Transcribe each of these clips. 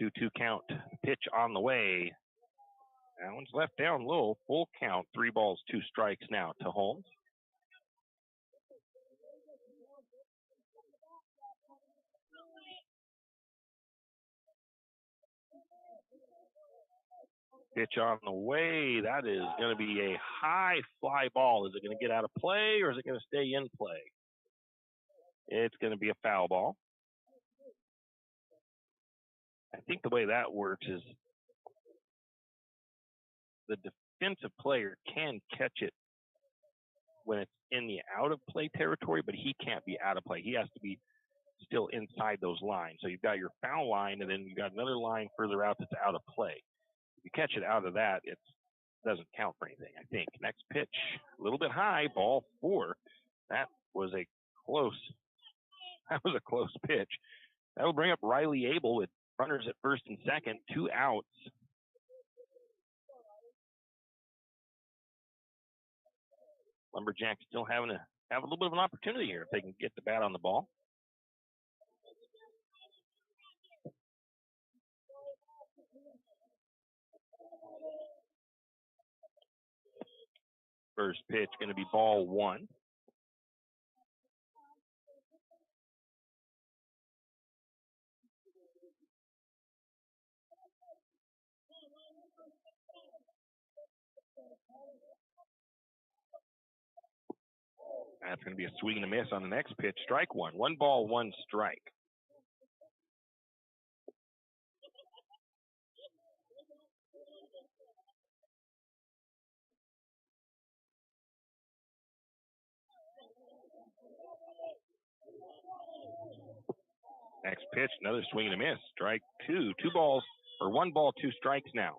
2-2 count. Pitch on the way. That one's left down low. Full count. 3 balls, 2 strikes now to Holmes. Pitch on the way. That is going to be a high fly ball. Is it going to get out of play or is it going to stay in play? It's going to be a foul ball. I think the way that works is the defensive player can catch it when it's in the out of play territory, but he can't be out of play. He has to be still inside those lines. So you've got your foul line and then you've got another line further out that's out of play. You catch it out of that, it doesn't count for anything, I think. Next pitch, a little bit high, ball 4. That was a close pitch. That'll bring up Riley Abel with runners at first and second, 2 outs. Lumberjacks still have a little bit of an opportunity here if they can get the bat on the ball. First pitch going to be ball 1. That's going to be a swing and a miss on the next pitch. Strike 1. 1 ball, 1 strike. Next pitch, another swing and a miss. Strike 2. 2 balls, or 1 ball, 2 strikes now.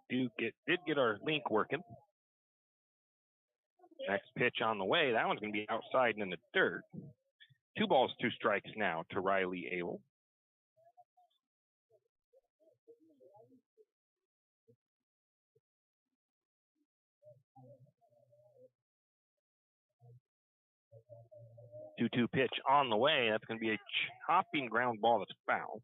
Did get our link working. Next pitch on the way. That one's going to be outside and in the dirt. 2 balls, 2 strikes now to Riley Abel. Two pitch on the way. That's going to be a chopping ground ball that's foul.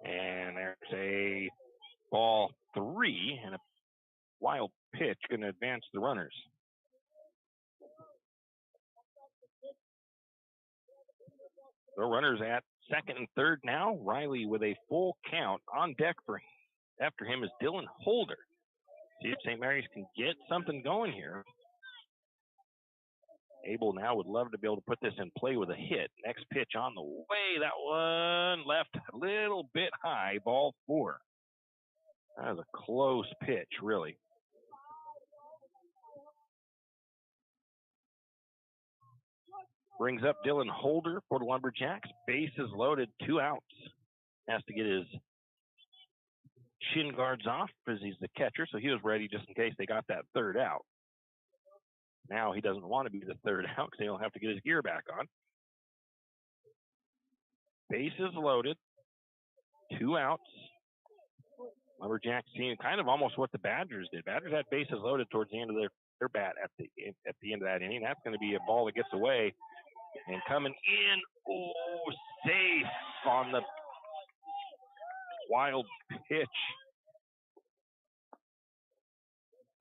And there's a ball 3 and a wild pitch going to advance the runners. The runners at second and third now. Riley with a full count on deck for him. After him is Dylan Holder. See if St. Mary's can get something going here. Abel now would love to be able to put this in play with a hit. Next pitch on the way. That one left a little bit high. Ball 4. That was a close pitch, really. Brings up Dylan Holder for the Lumberjacks. Bases loaded, 2 outs. Has to get his shin guards off because he's the catcher, so he was ready just in case they got that 3rd out. Now he doesn't want to be the 3rd out because he'll have to get his gear back on. Bases loaded, 2 outs. Lumberjacks seeing kind of almost what the Badgers did. Badgers had bases loaded towards the end of their bat at the end of that inning. That's going to be a ball that gets away. And coming in, safe on the wild pitch.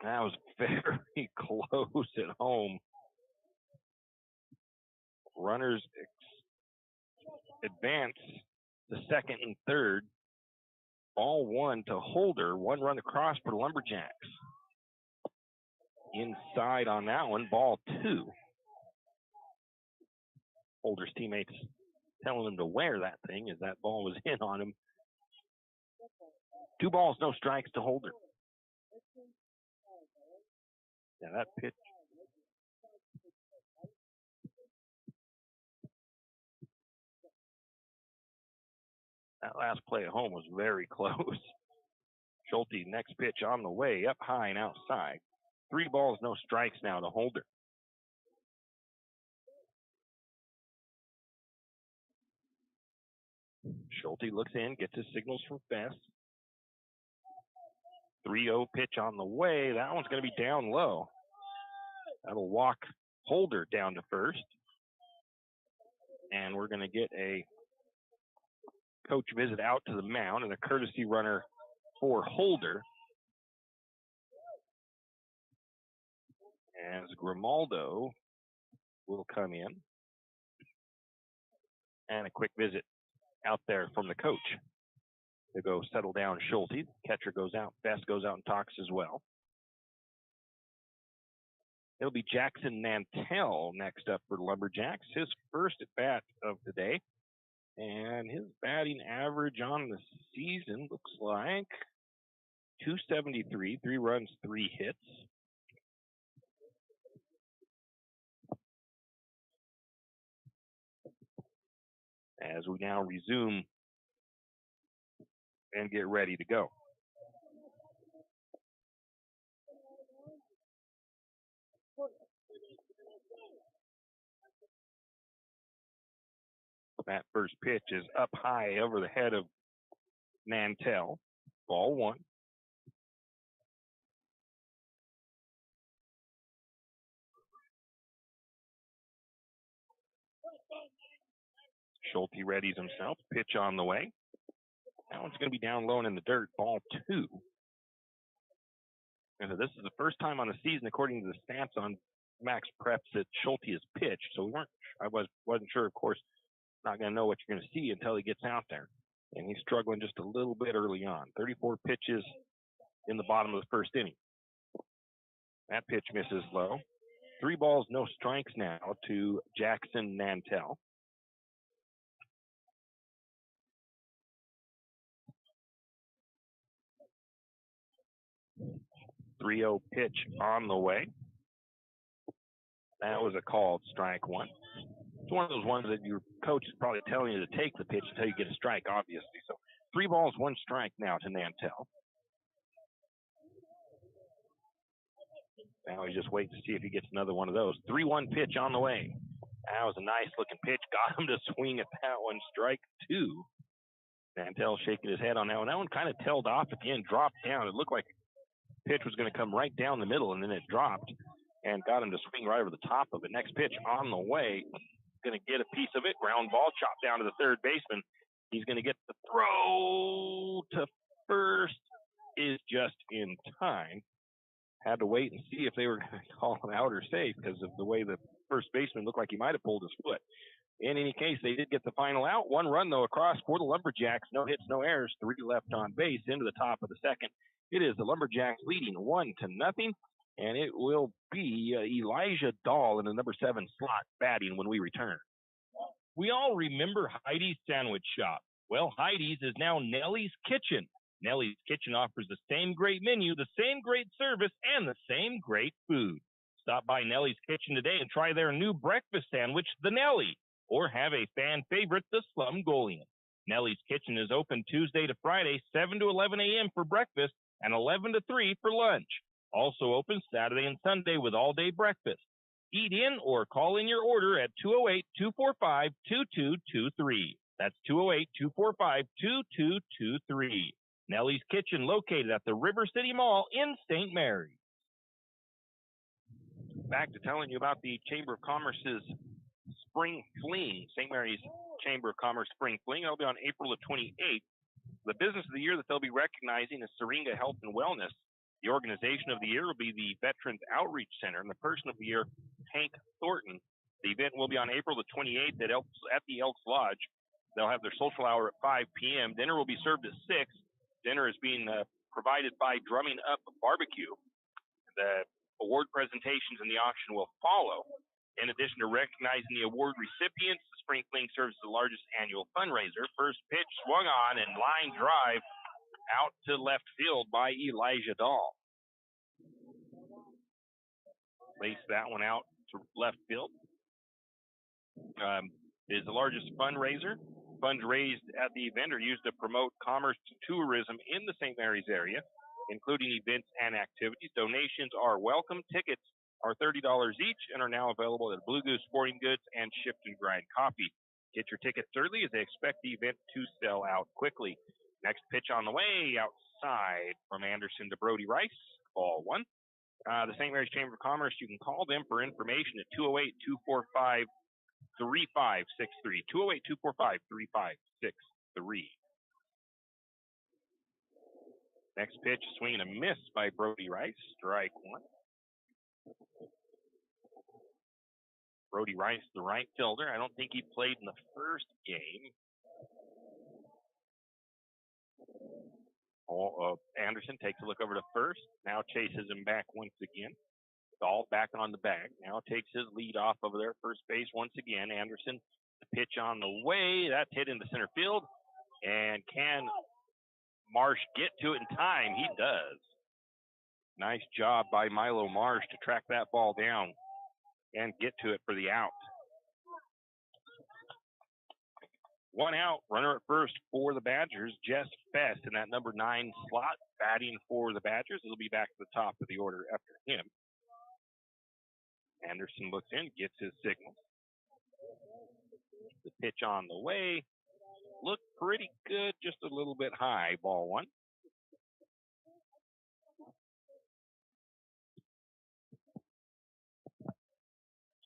That was very close at home. Runners advance the second and third. Ball 1 to Holder. 1 run across for the Lumberjacks. Inside on that one, ball 2. Holder's teammates telling him to wear that thing as that ball was in on him. 2 balls, no strikes to Holder. Yeah, that pitch. That last play at home was very close. Schulte, next pitch on the way, up high and outside. 3 balls, no strikes now to Holder. Schulte looks in, gets his signals from Fest. 3-0 pitch on the way. That one's going to be down low. That'll walk Holder down to first. And we're going to get a coach visit out to the mound and a courtesy runner for Holder. As Grimaldo will come in. And a quick visit out there from the coach to go settle down Schulte. Catcher goes out. Best goes out and talks as well. It'll be Jackson Nantel next up for Lumberjacks. His first at bat of the day. And his batting average on the season looks like 273, 3 runs, 3 hits. As we now resume and get ready to go. That first pitch is up high over the head of Nantel. Ball 1. Schulte readies himself. Pitch on the way. That one's going to be down low and in the dirt. Ball 2. And so this is the first time on the season, according to the stats on Max Preps, that Schulte has pitched. So I wasn't sure, of course, not going to know what you're going to see until he gets out there. And he's struggling just a little bit early on. 34 pitches in the bottom of the first inning. That pitch misses low. 3 balls, no strikes now to Jackson Nantel. 3-0 pitch on the way. That was a called strike 1. It's one of those ones that your coach is probably telling you to take the pitch until you get a strike, obviously. So 3 balls, 1 strike now to Nantel. Now he's just waiting to see if he gets another one of those. 3-1 pitch on the way. That was a nice looking pitch. Got him to swing at that one. Strike 2. Nantel shaking his head on that one. That one kind of tailed off at the end, dropped down. It looked like the pitch was going to come right down the middle, and then it dropped and got him to swing right over the top of it. Next pitch on the way. Going to get a piece of it. Ground ball chopped down to the third baseman. He's going to get the throw to first. Is just in time. Had to wait and see if they were going to call him out or safe because of the way the first baseman looked like he might have pulled his foot. In any case, they did get the final out. 1 run, though, across for the Lumberjacks. No hits, no errors. 3 left on base into the top of the second. It is the Lumberjacks leading 1-0. And it will be Elijah Dahl in the number 7 slot batting when we return. We all remember Heidi's Sandwich Shop. Well, Heidi's is now Nellie's Kitchen. Nellie's Kitchen offers the same great menu, the same great service, and the same great food. Stop by Nellie's Kitchen today and try their new breakfast sandwich, the Nellie, or have a fan favorite, the Slumgolian. Nellie's Kitchen is open Tuesday to Friday, 7 to 11 a.m. for breakfast and 11 to 3 for lunch. Also open Saturday and Sunday with all-day breakfast. Eat in or call in your order at 208-245-2223. That's 208-245-2223. Nellie's Kitchen, located at the River City Mall in St. Mary's. Back to telling you about the Chamber of Commerce's Spring Fling, St. Mary's Chamber of Commerce Spring Fling. It'll be on April the 28th. The business of the year that they'll be recognizing is Syringa Health and Wellness. The organization of the year will be the Veterans Outreach Center, and the person of the year, Hank Thornton. The event will be on April the 28th at the Elks Lodge. They'll have their social hour at 5 p.m. Dinner will be served at 6. Dinner is being provided by Drumming Up Barbecue. The award presentations and the auction will follow. In addition to recognizing the award recipients, the Spring Fling serves as the largest annual fundraiser. First pitch swung on and line drive out to left field by Elijah Dahl. Place that one out to left field. Is the largest fundraiser. Funds raised at the event are used to promote commerce and tourism in the St. Maries area, including events and activities. Donations are welcome. Tickets are $30 each and are now available at Blue Goose Sporting Goods and Shift and Grind Coffee. Get your tickets early as they expect the event to sell out quickly. Next pitch on the way, outside from Anderson to Brody Rice, ball one. The St. Mary's Chamber of Commerce, you can call them for information at 208-245-3563. 208-245-3563. Next pitch, swing and a miss by Brody Rice, strike one. Brody Rice, the right fielder. I don't think he played in the first game. Anderson takes a look over to first. Now chases him back once again. Dahl back on the bag. Now takes his lead off over there at first base once again. Anderson, the pitch on the way. That's hit into center field. And can Marsh get to it in time? He does. Nice job by Milo Marsh to track that ball down and get to it for the out. One out, runner at first for the Badgers, Jess Fest in that number 9 slot, batting for the Badgers. It'll be back to the top of the order after him. Anderson looks in, gets his signal. The pitch on the way. Looked pretty good, just a little bit high, ball one.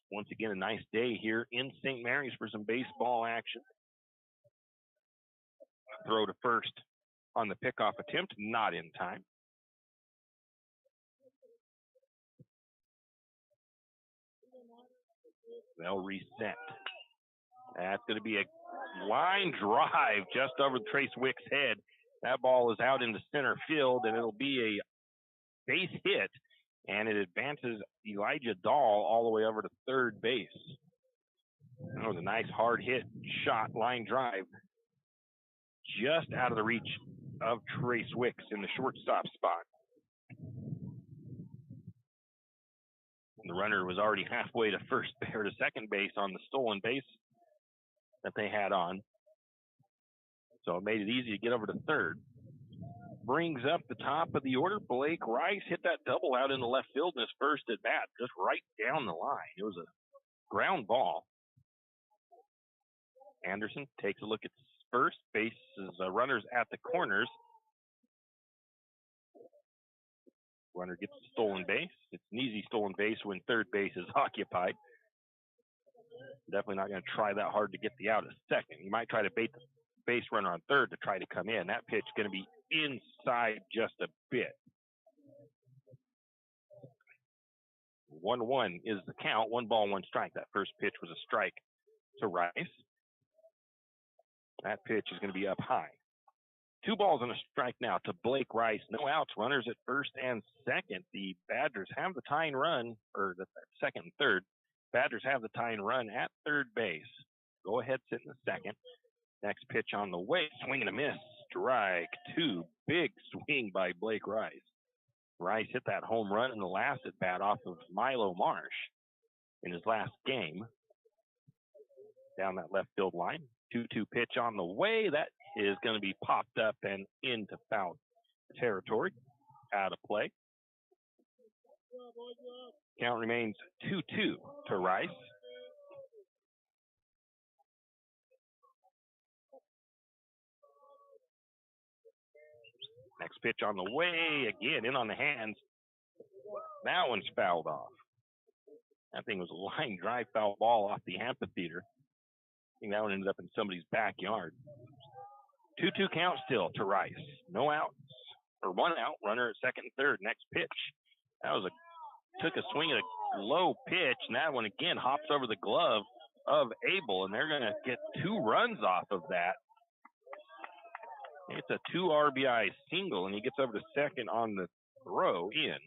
Once again, a nice day here in St. Mary's for some baseball action. Throw to first on the pickoff attempt, not in time. They'll reset. That's going to be a line drive just over Trace Wick's head. That ball is out into center field, and it'll be a base hit, and it advances Elijah Dahl all the way over to third base. That was a nice hard hit shot, line drive, just out of the reach of Trace Wicks in the shortstop spot. The runner was already halfway to first or to second base on the stolen base that they had on. So it made it easy to get over to third. Brings up the top of the order. Blake Rice hit that double out in the left field in his first at bat, just right down the line. It was a ground ball. Anderson takes a look at first base, runners at the corners. Runner gets a stolen base. It's an easy stolen base when third base is occupied. Definitely not going to try that hard to get the out at second. You might try to bait the base runner on third to try to come in. That pitch is going to be inside just a bit. 1-1 is the count. 1 ball, 1 strike. That first pitch was a strike to Rice. That pitch is going to be up high. 2 balls and a strike now to Blake Rice. No outs, runners at first and second. The Badgers have the tying run, or the second and third. Badgers have the tying run at third base. Go ahead, sit in the second. Next pitch on the way. Swing and a miss. Strike 2. Big swing by Blake Rice. Rice hit that home run in the last at bat off of Milo Marsh in his last game. Down that left field line. 2-2 pitch on the way. That is going to be popped up and into foul territory. Out of play. Count remains 2-2 to Rice. Next pitch on the way. Again, in on the hands. That one's fouled off. That thing was a line drive foul ball off the amphitheater. I think that one ended up in somebody's backyard. 2-2 count still to Rice. No outs, or 1 out, runner at second and third. Next pitch. That was took a swing at a low pitch, and that one again hops over the glove of Abel, and they're going to get 2 runs off of that. It's a 2 RBI single, and he gets over to second on the throw in.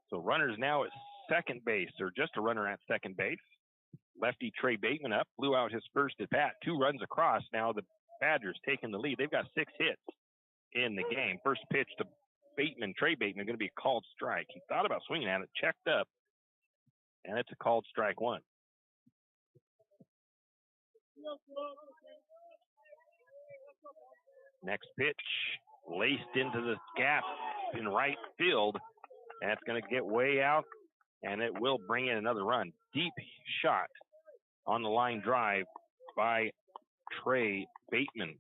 So runners now at second base, or just a runner at second base. Lefty Trey Bateman up, blew out his first at bat, 2 runs across. Now the Badgers taking the lead. They've got 6 hits in the game. First pitch to Bateman, Trey Bateman, going to be a called strike. He thought about swinging at it, checked up, and it's a called strike 1. Next pitch, laced into the gap in right field, and it's going to get way out, and it will bring in another run. Deep shot on the line drive by Trey Bateman.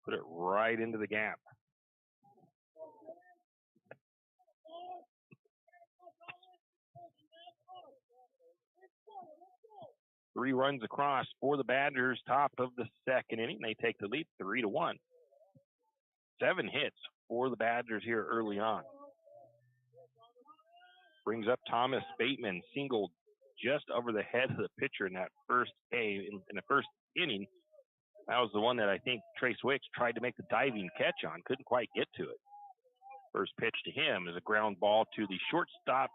Put it right into the gap. Three runs across for the Badgers, top of the second inning. They take the lead 3-1. 7 hits for the Badgers here early on. Brings up Thomas Bateman, singled just over the head of the pitcher in that first in the first inning. That was the one that I think Trace Wicks tried to make the diving catch on, couldn't quite get to it. First pitch to him is a ground ball to the shortstop.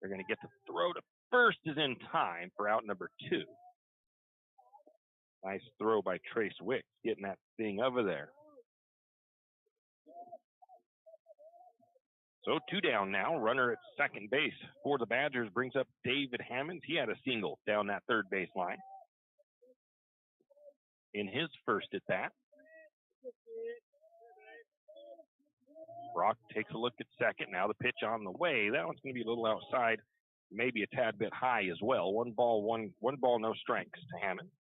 They're going to get the throw to first is in time for out number 2. Nice throw by Trace Wicks, getting that thing over there. So 2 down now. Runner at second base for the Badgers brings up David Hammonds. He had a single down that third base line in his first at bat. Brock takes a look at second. Now the pitch on the way. That one's going to be a little outside, maybe a tad bit high as well. One ball, no strikes to Hammond.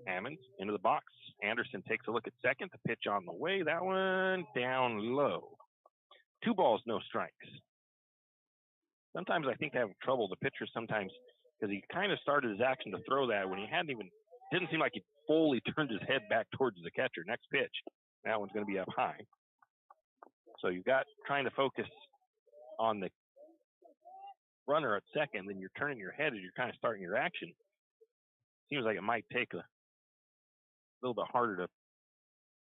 Hammond into the box. Anderson takes a look at second. The pitch on the way. That one down low. 2 balls, no strikes. Sometimes I think they have trouble, the pitcher sometimes, because he kind of started his action to throw that when he didn't seem like he fully turned his head back towards the catcher. Next pitch. That one's going to be up high. So you've got trying to focus on the runner at second, then you're turning your head as you're kind of starting your action. Seems like it might take a little bit harder to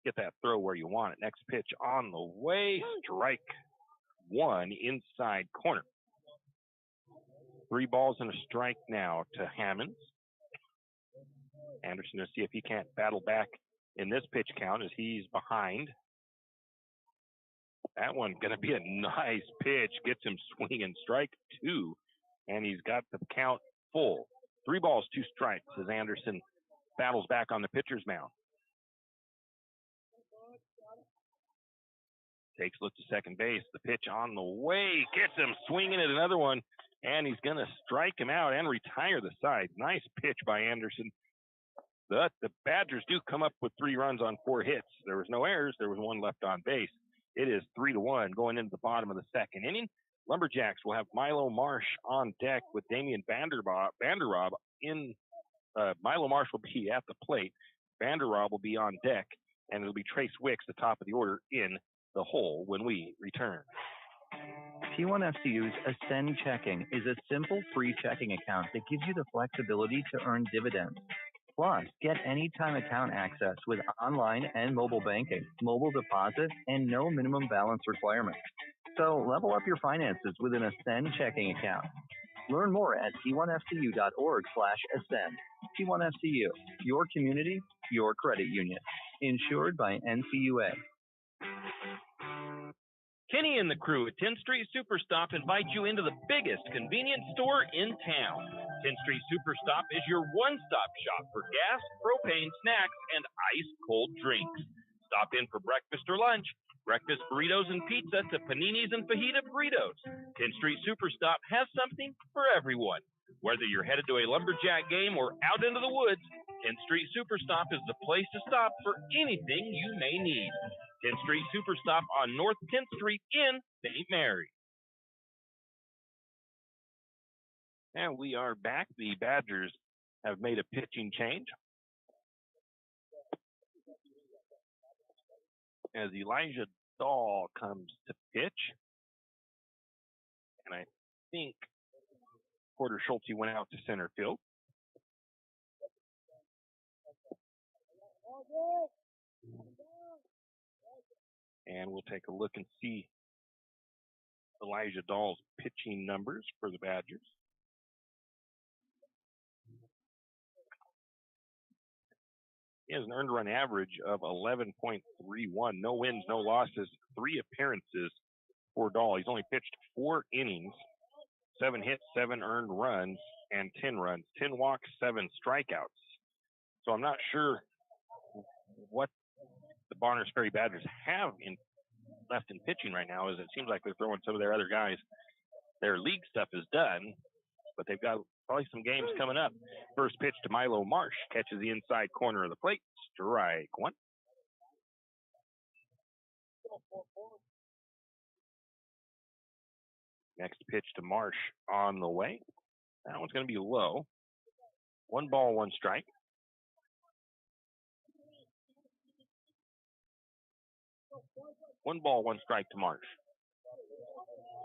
get that throw where you want it. Next pitch on the way, strike 1 inside corner. 3 balls and a strike now to Hammonds. Anderson to see if he can't battle back in this pitch count as he's behind. That one going to be a nice pitch. Gets him swinging. Strike 2. And he's got the count full. 3 balls, 2 strikes as Anderson battles back on the pitcher's mound. Takes a look to second base. The pitch on the way. Gets him swinging at another one. And he's going to strike him out and retire the side. Nice pitch by Anderson. The Badgers do come up with 3 runs on 4 hits. There was no errors. There was 1 left on base. It is 3-1 going into the bottom of the second inning. Lumberjacks will have Milo Marsh on deck with Damian Vanderrob in. Milo Marsh will be at the plate. Vanderrob will be on deck, and it'll be Trace Wicks, the top of the order, in the hole when we return. T1FCU's Ascend Checking is a simple free checking account that gives you the flexibility to earn dividends. Plus, get anytime account access with online and mobile banking, mobile deposit, and no minimum balance requirements. So level up your finances with an Ascend checking account. Learn more at t1fcu.org/ascend. T1FCU, your community, your credit union. Insured by NCUA. Kenny and the crew at 10th Street Superstop invite you into the biggest convenience store in town. 10th Street Superstop is your one-stop shop for gas, propane, snacks, and ice-cold drinks. Stop in for breakfast or lunch, breakfast burritos and pizza to paninis and fajita burritos. 10th Street Superstop has something for everyone. Whether you're headed to a Lumberjack game or out into the woods, 10th Street Superstop is the place to stop for anything you may need. 10th Street Superstop on North 10th Street in St. Maries. And we are back. The Badgers have made a pitching change as Elijah Dahl comes to pitch. And I think Porter Schulte went out to center field. And we'll take a look and see Elijah Dahl's pitching numbers for the Badgers. He has an earned run average of 11.31. No wins, no losses, 3 appearances for Dahl. He's only pitched 4 innings, 7 hits, 7 earned runs, and 10 runs, 10 walks, 7 strikeouts. So I'm not sure what the Bonners Ferry Badgers have left in pitching right now, as it seems like they're throwing some of their other guys. Their league stuff is done, but they've got probably some games coming up. First pitch to Milo Marsh, catches the inside corner of the plate, strike 1. Next pitch to Marsh on the way. That one's going to be low. 1 ball, 1 strike. One ball, 1 strike to Marsh.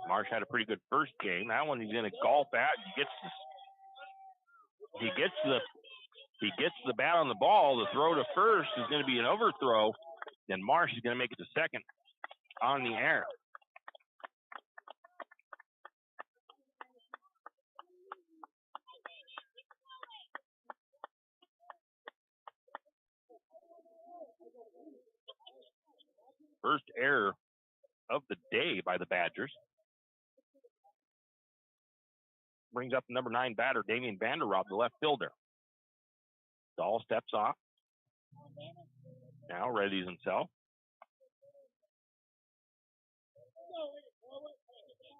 Marsh had a pretty good first game. That one he's going to golf at. He gets the bat on the ball. The throw to first is going to be an overthrow. Then Marsh is going to make it to second on the air. First error of the day by the Badgers. Brings up the number 9 batter, Damian Vanderrob, the left fielder. Dahl steps off. Now readies himself.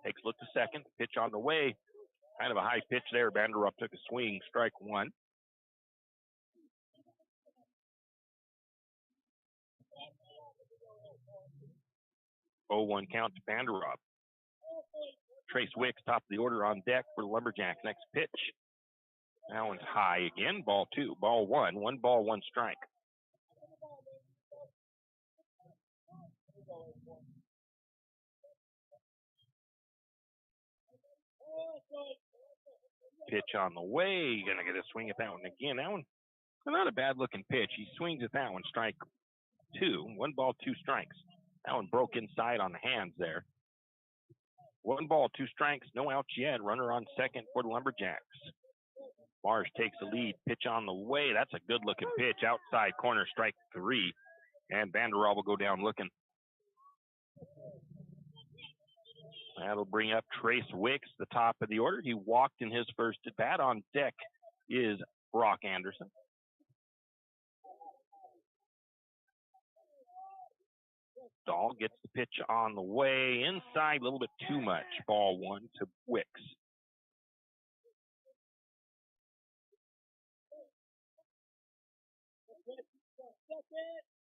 Takes a look to second. Pitch on the way. Kind of a high pitch there. Vanderrob took a swing. Strike 1. Oh, 1 count to Vanderrob. Trace Wicks, top of the order on deck for the Lumberjacks. Next pitch. That one's high again. Ball 2. Ball 1. 1 ball, 1 strike. Pitch on the way. Gonna get a swing at that one again. That one, not a bad looking pitch. He swings at that one. Strike 2. 1 ball, 2 strikes. That one broke inside on the hands there. 1 ball, 2 strikes. No outs yet. Runner on second for the Lumberjacks. Marsh takes the lead. Pitch on the way. That's a good looking pitch. Outside corner, strike 3. And Vanderrob will go down looking. That'll bring up Trace Wicks, the top of the order. He walked in his first at bat. On deck is Brock Anderson. Dahl gets the pitch on the way. Inside, a little bit too much. Ball 1 to Wicks.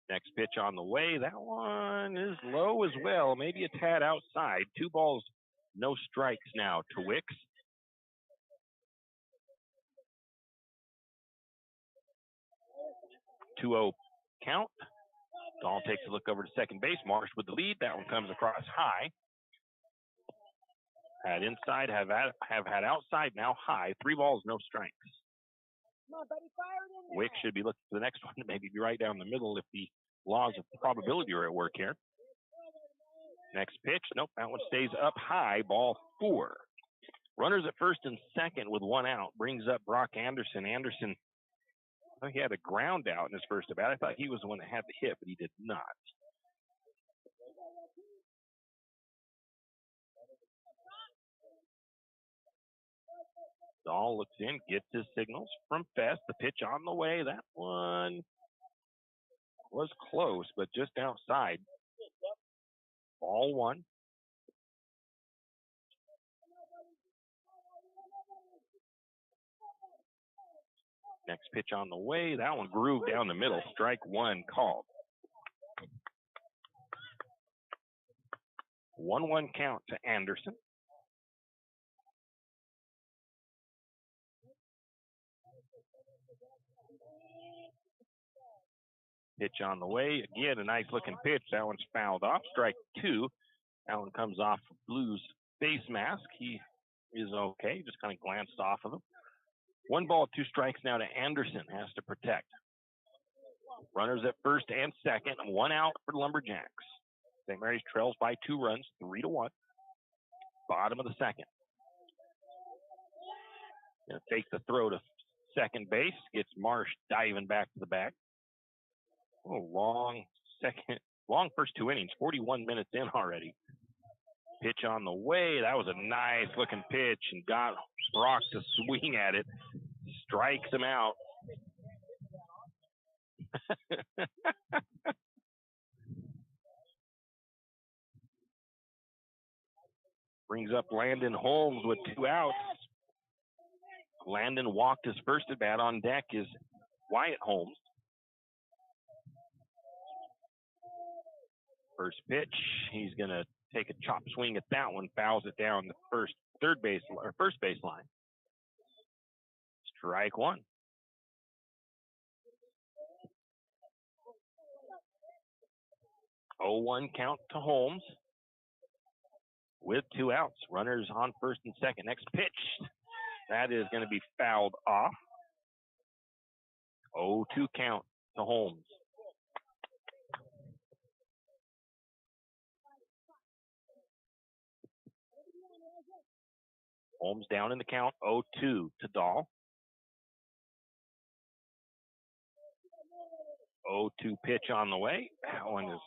Next pitch on the way. That one is low as well. Maybe a tad outside. 2 balls, no strikes now to Wicks. 2-0 count. Dahl takes a look over to second base. Marsh with the lead. That one comes across high. Had inside, have had outside, now high. 3 balls, no strikes. Wick should be looking for the next one to maybe be right down the middle if the laws of probability are at work here. Next pitch. Nope, that one stays up high. Ball 4. Runners at first and second with 1 out. Brings up Brock Anderson. Anderson, he had a ground out in his first at bat. I thought he was the one that had the hit, but he did not. Dahl looks in, gets his signals from Fest. The pitch on the way. That one was close, but just outside. Ball 1. Next pitch on the way. That one grooved down the middle. Strike 1 called. 1-1 count to Anderson. Pitch on the way. Again, a nice looking pitch. That one's fouled off. Strike 2. That one comes off Blue's face mask. He is okay. Just kind of glanced off of him. 1 ball, 2 strikes now to Anderson. Has to protect. Runners at first and second. 1 out for the Lumberjacks. St. Mary's trails by 2 runs, 3-1. Bottom of the second. Gonna take the throw to second base. Gets Marsh diving back to the back. Oh, long first 2 innings. 41 minutes in already. Pitch on the way. That was a nice looking pitch and got Brock to swing at it. Strikes him out. Brings up Landon Holmes with 2 outs. Landon walked his first at bat. On deck is Wyatt Holmes. First pitch, he's going to take a chop swing at that one, fouls it down the first base line. Strike one. Oh, 1 count to Holmes with 2 outs. Runners on first and second. Next pitch, that is going to be fouled off. 0-2 count to Holmes. Holmes down in the count, 0-2 to Dahl. 0-2 pitch on the way. That one is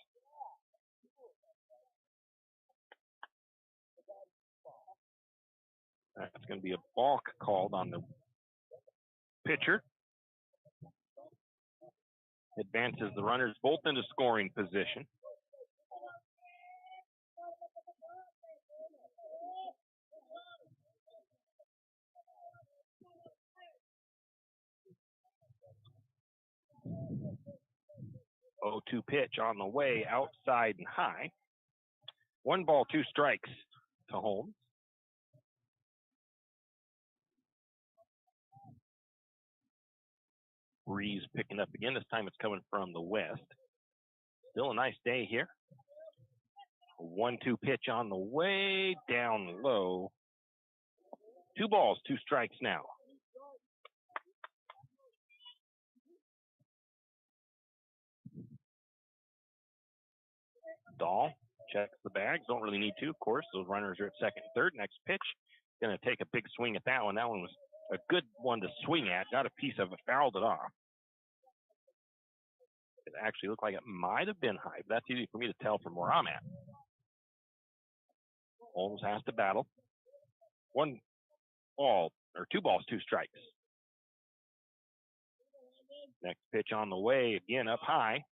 that's going to be a balk called on the pitcher. Advances the runners both into scoring position. Oh, 2 pitch on the way, outside and high. 1 ball, 2 strikes to Holmes. Breeze picking up again. This time it's coming from the west. Still a nice day here. 1-2 pitch on the way, down low. 2 balls, 2 strikes now. Dahl checks the bags. Don't really need to, of course. Those runners are at second and third. Next pitch, going to take a big swing at that one. That one was a good one to swing at. Got a piece of it, fouled it off. It actually looked like it might have been high, but that's easy for me to tell from where I'm at. Holmes has to battle. 1 ball, or 2 balls, 2 strikes. Next pitch on the way, again up high.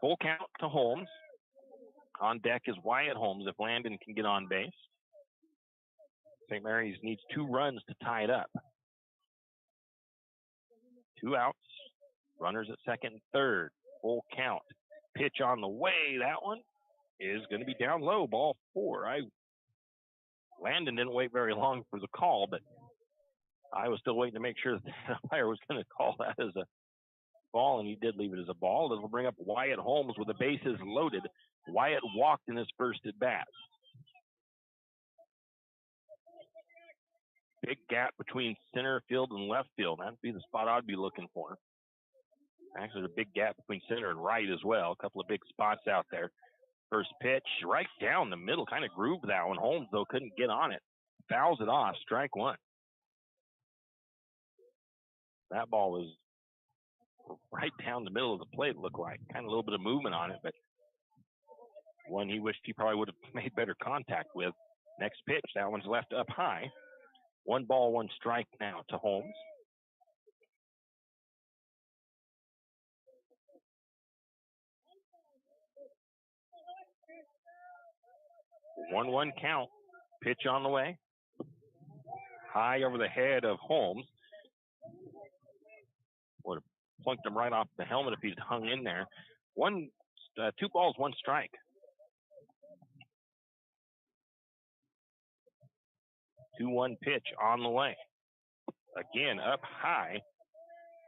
Full count to Holmes. On deck is Wyatt Holmes if Landon can get on base. St. Mary's needs 2 runs to tie it up. 2 outs. Runners at second and third. Full count. Pitch on the way. That one is going to be down low. Ball 4. Landon didn't wait very long for the call, but I was still waiting to make sure that the umpire was going to call that as a ball, and he did leave it as a ball. This will bring up Wyatt Holmes with the bases loaded. Wyatt walked in his first at bat. Big gap between center field and left field. That'd be the spot I'd be looking for. Actually, there's a big gap between center and right as well. A couple of big spots out there. First pitch, right down the middle, kind of grooved that one. Holmes, though, couldn't get on it. Fouls it off, strike 1. That ball was right down the middle of the plate, it looked like. Kind of a little bit of movement on it, but one he wished he probably would have made better contact with. Next pitch, that one's left up high. 1 ball, 1 strike now to Holmes. One count. Pitch on the way. High over the head of Holmes. Would have plunked him right off the helmet if he'd hung in there. 2 balls, 1 strike. 2-1 pitch on the way. Again, up high.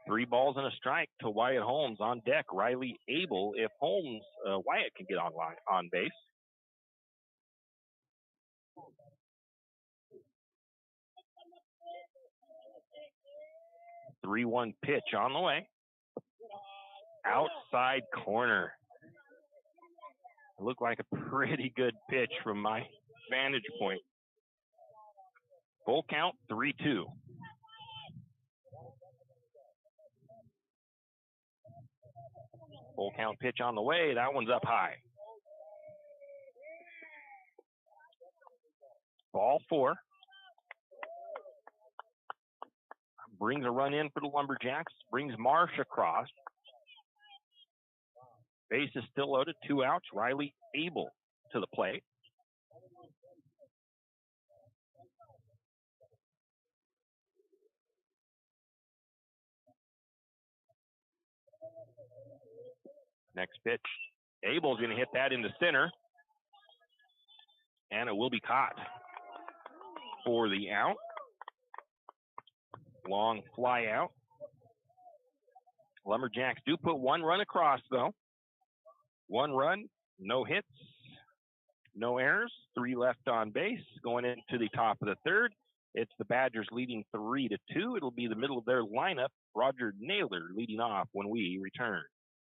3 balls and a strike to Wyatt Holmes. On deck, Riley Abel. If Wyatt can get on base. 3-1 pitch on the way. Outside corner. It looked like a pretty good pitch from my vantage point. Full count, 3-2. Full count pitch on the way. That one's up high. Ball 4. Brings a run in for the Lumberjacks. Brings Marsh across. Base is still loaded. 2 outs. Riley Abel to the plate. Next pitch. Abel's going to hit that into center. And it will be caught for the out. Long fly out. Lumberjacks do put 1 run across, though. 1 run, no hits, no errors, 3 left on base. Going into the top of the 3rd, it's the Badgers leading 3-2. It'll be the middle of their lineup. Roger Naylor leading off when we return.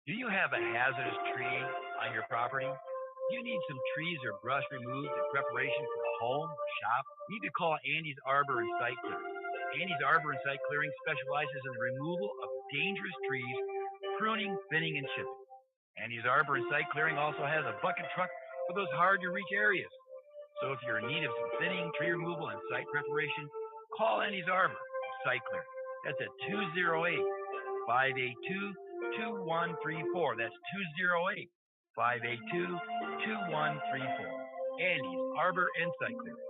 Do you have a hazardous tree on your property? Do you need some trees or brush removed in preparation for a home or shop? You need to call Andy's Arbor and Site Clearing. Andy's Arbor and Site Clearing specializes in the removal of dangerous trees, pruning, thinning, and chipping. Andy's Arbor and Site Clearing also has a bucket truck for those hard-to-reach areas. So if you're in need of some thinning, tree removal, and site preparation, call Andy's Arbor and Site Clearing. That's at 208-582-2134. That's 208-582-2134. Andy's Arbor and Site Clearing.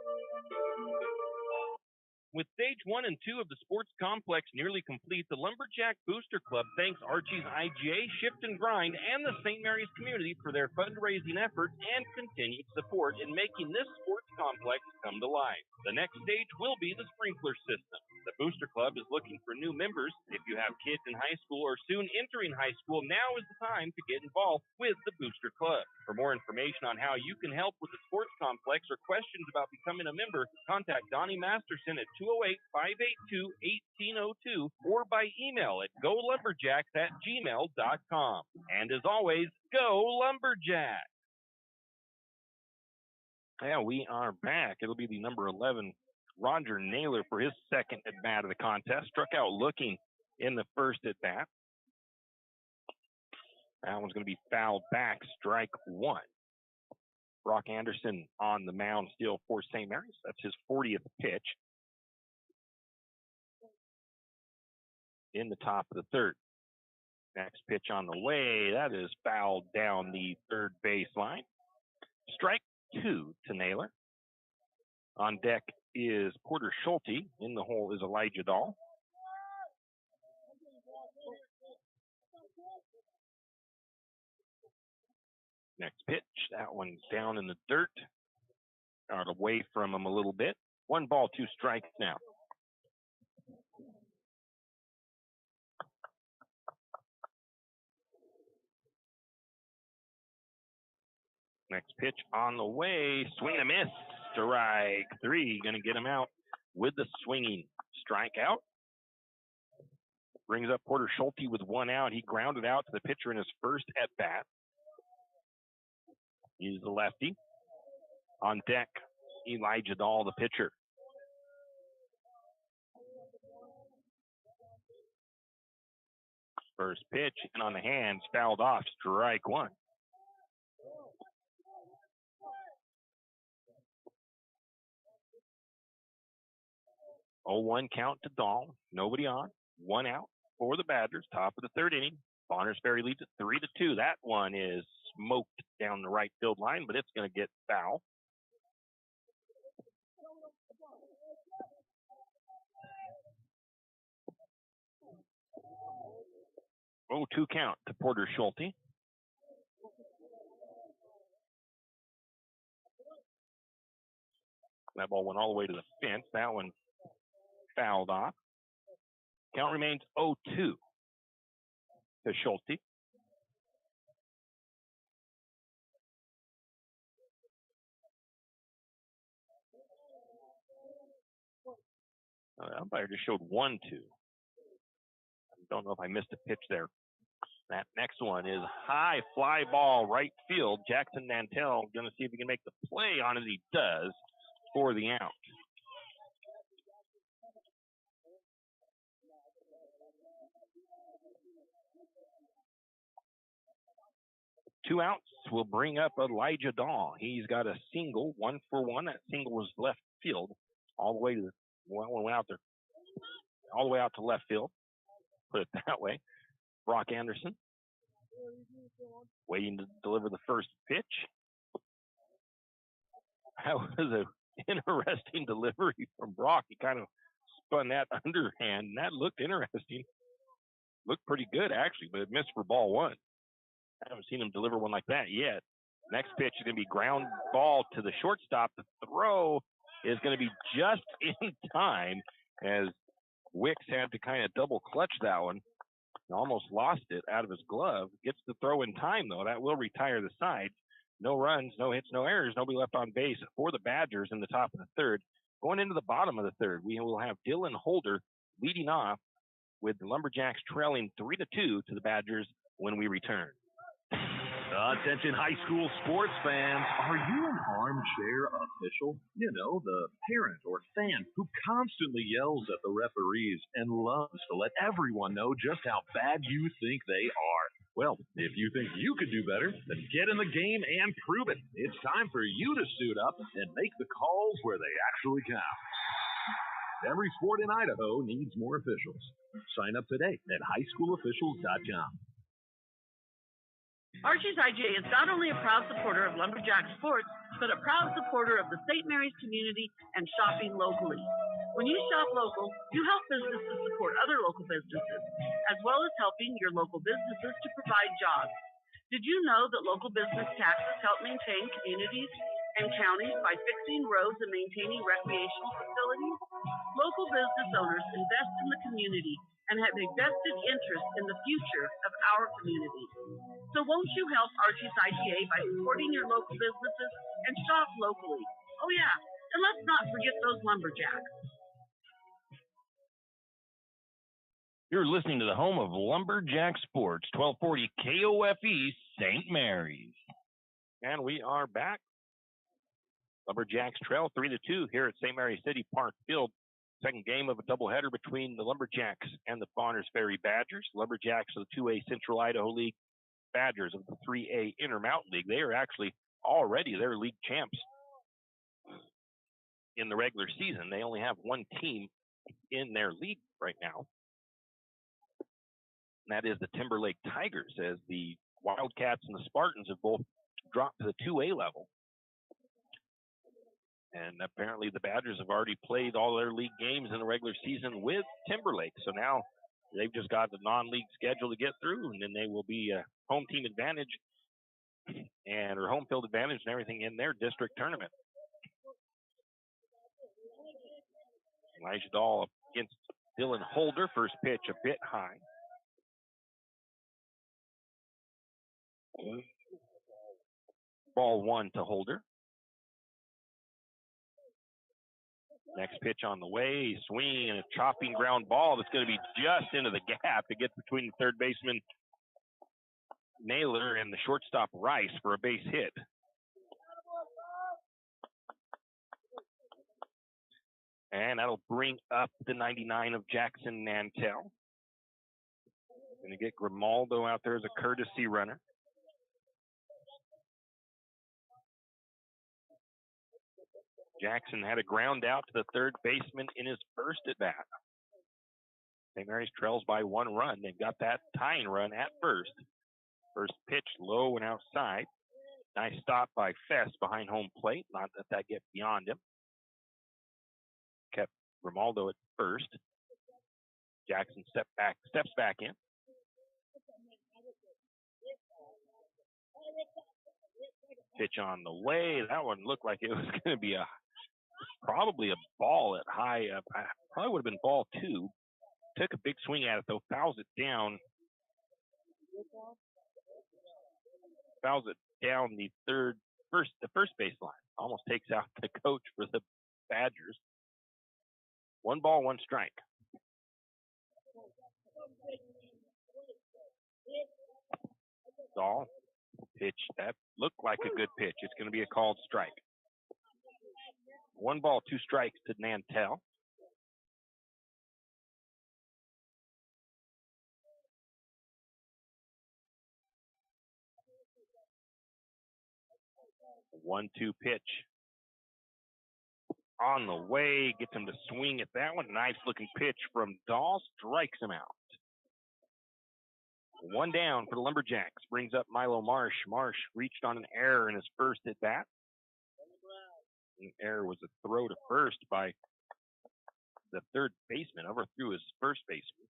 With stage 1 and 2 of the sports complex nearly complete, the Lumberjack Booster Club thanks Archie's IGA, Shift and Grind, and the St. Maries community for their fundraising efforts and continued support in making this sports complex come to life. The next stage will be the sprinkler system. The Booster Club is looking for new members. If you have kids in high school or soon entering high school, now is the time to get involved with the Booster Club. For more information on how you can help with the sports complex or questions about becoming a member, contact Donnie Masterson at 208-582-1802 or by email at golumberjacks@gmail.com. And as always, go Lumberjack! Yeah, we are back. It'll be the number 11, Roger Naylor, for his second at-bat of the contest. Struck out looking in the first at-bat. That one's going to be fouled back, strike 1. Brock Anderson on the mound still for St. Mary's. That's his 40th pitch. In the top of the 3rd. Next pitch on the way. That is fouled down the 3rd baseline. Strike 2 to Naylor. On deck is Porter Schulte. In the hole is Elijah Dahl. Next pitch. That one's down in the dirt. Out away from him a little bit. 1 ball, 2 strikes now. Next pitch on the way. Swing and a miss. Strike 3. Going to get him out with the swinging strikeout. Brings up Porter Schulte with 1 out. He grounded out to the pitcher in his first at-bat. He's the lefty. On deck, Elijah Dahl, the pitcher. First pitch, and on the hands, fouled off. Strike 1. Oh, 1 count to Dahl. Nobody on. 1 out for the Badgers. Top of the 3rd inning. Bonners Ferry leads it 3-2. That one is smoked down the right field line, but it's going to get foul. Oh, 2 count to Porter Schulte. That ball went all the way to the fence. That one fouled off. Count remains 0-2 to Schulte. The umpire just showed 1-2. I don't know if I missed a pitch there. That next one is high fly ball right field. Jackson Nantel going to see if he can make the play on it. He does for the out. Two outs will bring up Elijah Dahl. He's got a single, 1 for 1. That single was left field, all the way to went out there, all the way out to left field. Put it that way. Brock Anderson waiting to deliver the first pitch. That was an interesting delivery from Brock. He kind of spun that underhand, and that looked interesting. Looked pretty good, actually, but it missed for ball one. I haven't seen him deliver one like that yet. Next pitch is going to be ground ball to the shortstop. The throw is going to be just in time as Wicks had to kind of double clutch that one. Almost lost it out of his glove. Gets the throw in time, though. That will retire the side. No runs, no hits, no errors. Nobody left on base for the Badgers in the top of the third. Going into the bottom of the third, we will have Dylan Holder leading off with the Lumberjacks trailing 3-2 to the Badgers when we return. Attention high school sports fans. Are you an armchair official? You know, the parent or fan who constantly yells at the referees and loves to let everyone know just how bad you think they are. Well, if you think you could do better, then get in the game and prove it. It's time for you to suit up and make the calls where they actually count. Every sport in Idaho needs more officials. Sign up today at highschoolofficials.com. Archie's IGA is not only a proud supporter of Lumberjack sports, but a proud supporter of the St. Maries community and shopping locally. When you shop local, you help businesses support other local businesses, as well as helping your local businesses to provide jobs. Did you know that local business taxes help maintain communities and counties by fixing roads and maintaining recreational facilities? Local business owners invest in the community and have a vested interest in the future of our community. So won't you help Archie's IGA by supporting your local businesses and shop locally? Oh yeah, and let's not forget those Lumberjacks. You're listening to the home of Lumberjack Sports, 1240 KOFE, St. Mary's. And we are back. Lumberjacks trail 3-2 here at St. Mary's City Park Field. Second game of a doubleheader between the Lumberjacks and the Ferry Badgers. Lumberjacks of the 2A Central Idaho League, Badgers of the 3A Intermountain League. They are actually already their league champs in the regular season. They only have one team in their league right now. And that is the Timberlake Tigers, as the Wildcats and the Spartans have both dropped to the 2A level. And apparently the Badgers have already played all their league games in the regular season with Timberlake. So now they've just got the non-league schedule to get through, and then they will be a home team advantage or home field advantage and everything in their district tournament. Elijah Dahl against Dylan Holder. First pitch a bit high. Ball one to Holder. Next pitch on the way, swing and a chopping ground ball that's going to be just into the gap. It gets between the third baseman Naylor and the shortstop Rice for a base hit. And that'll bring up the 99 of Jackson Nantel. Going to get Grimaldo out there as a courtesy runner. Jackson had a ground out to the third baseman in his first at bat. St. Mary's trails by 1 run. They've got that tying run at first. First pitch low and outside. Nice stop by Fest behind home plate. Not that that gets beyond him. Kept Grimaldo at first. Jackson steps back in. Pitch on the way. That one looked like it was going to be probably a ball at high. Probably would have been ball 2. Took a big swing at it though. Fouls it down the first baseline. Almost takes out the coach for the Badgers. 1 ball, 1 strike. Dahl pitch. That looked like a good pitch. It's going to be a called strike. 1 ball, 2 strikes to Nantel. One, 2 pitch. On the way, gets him to swing at that one. Nice looking pitch from Dahl, strikes him out. 1 down for the Lumberjacks. Brings up Milo Marsh. Marsh reached on an error in his first at bat. The error was a throw to first by the third baseman. Overthrew his first baseman.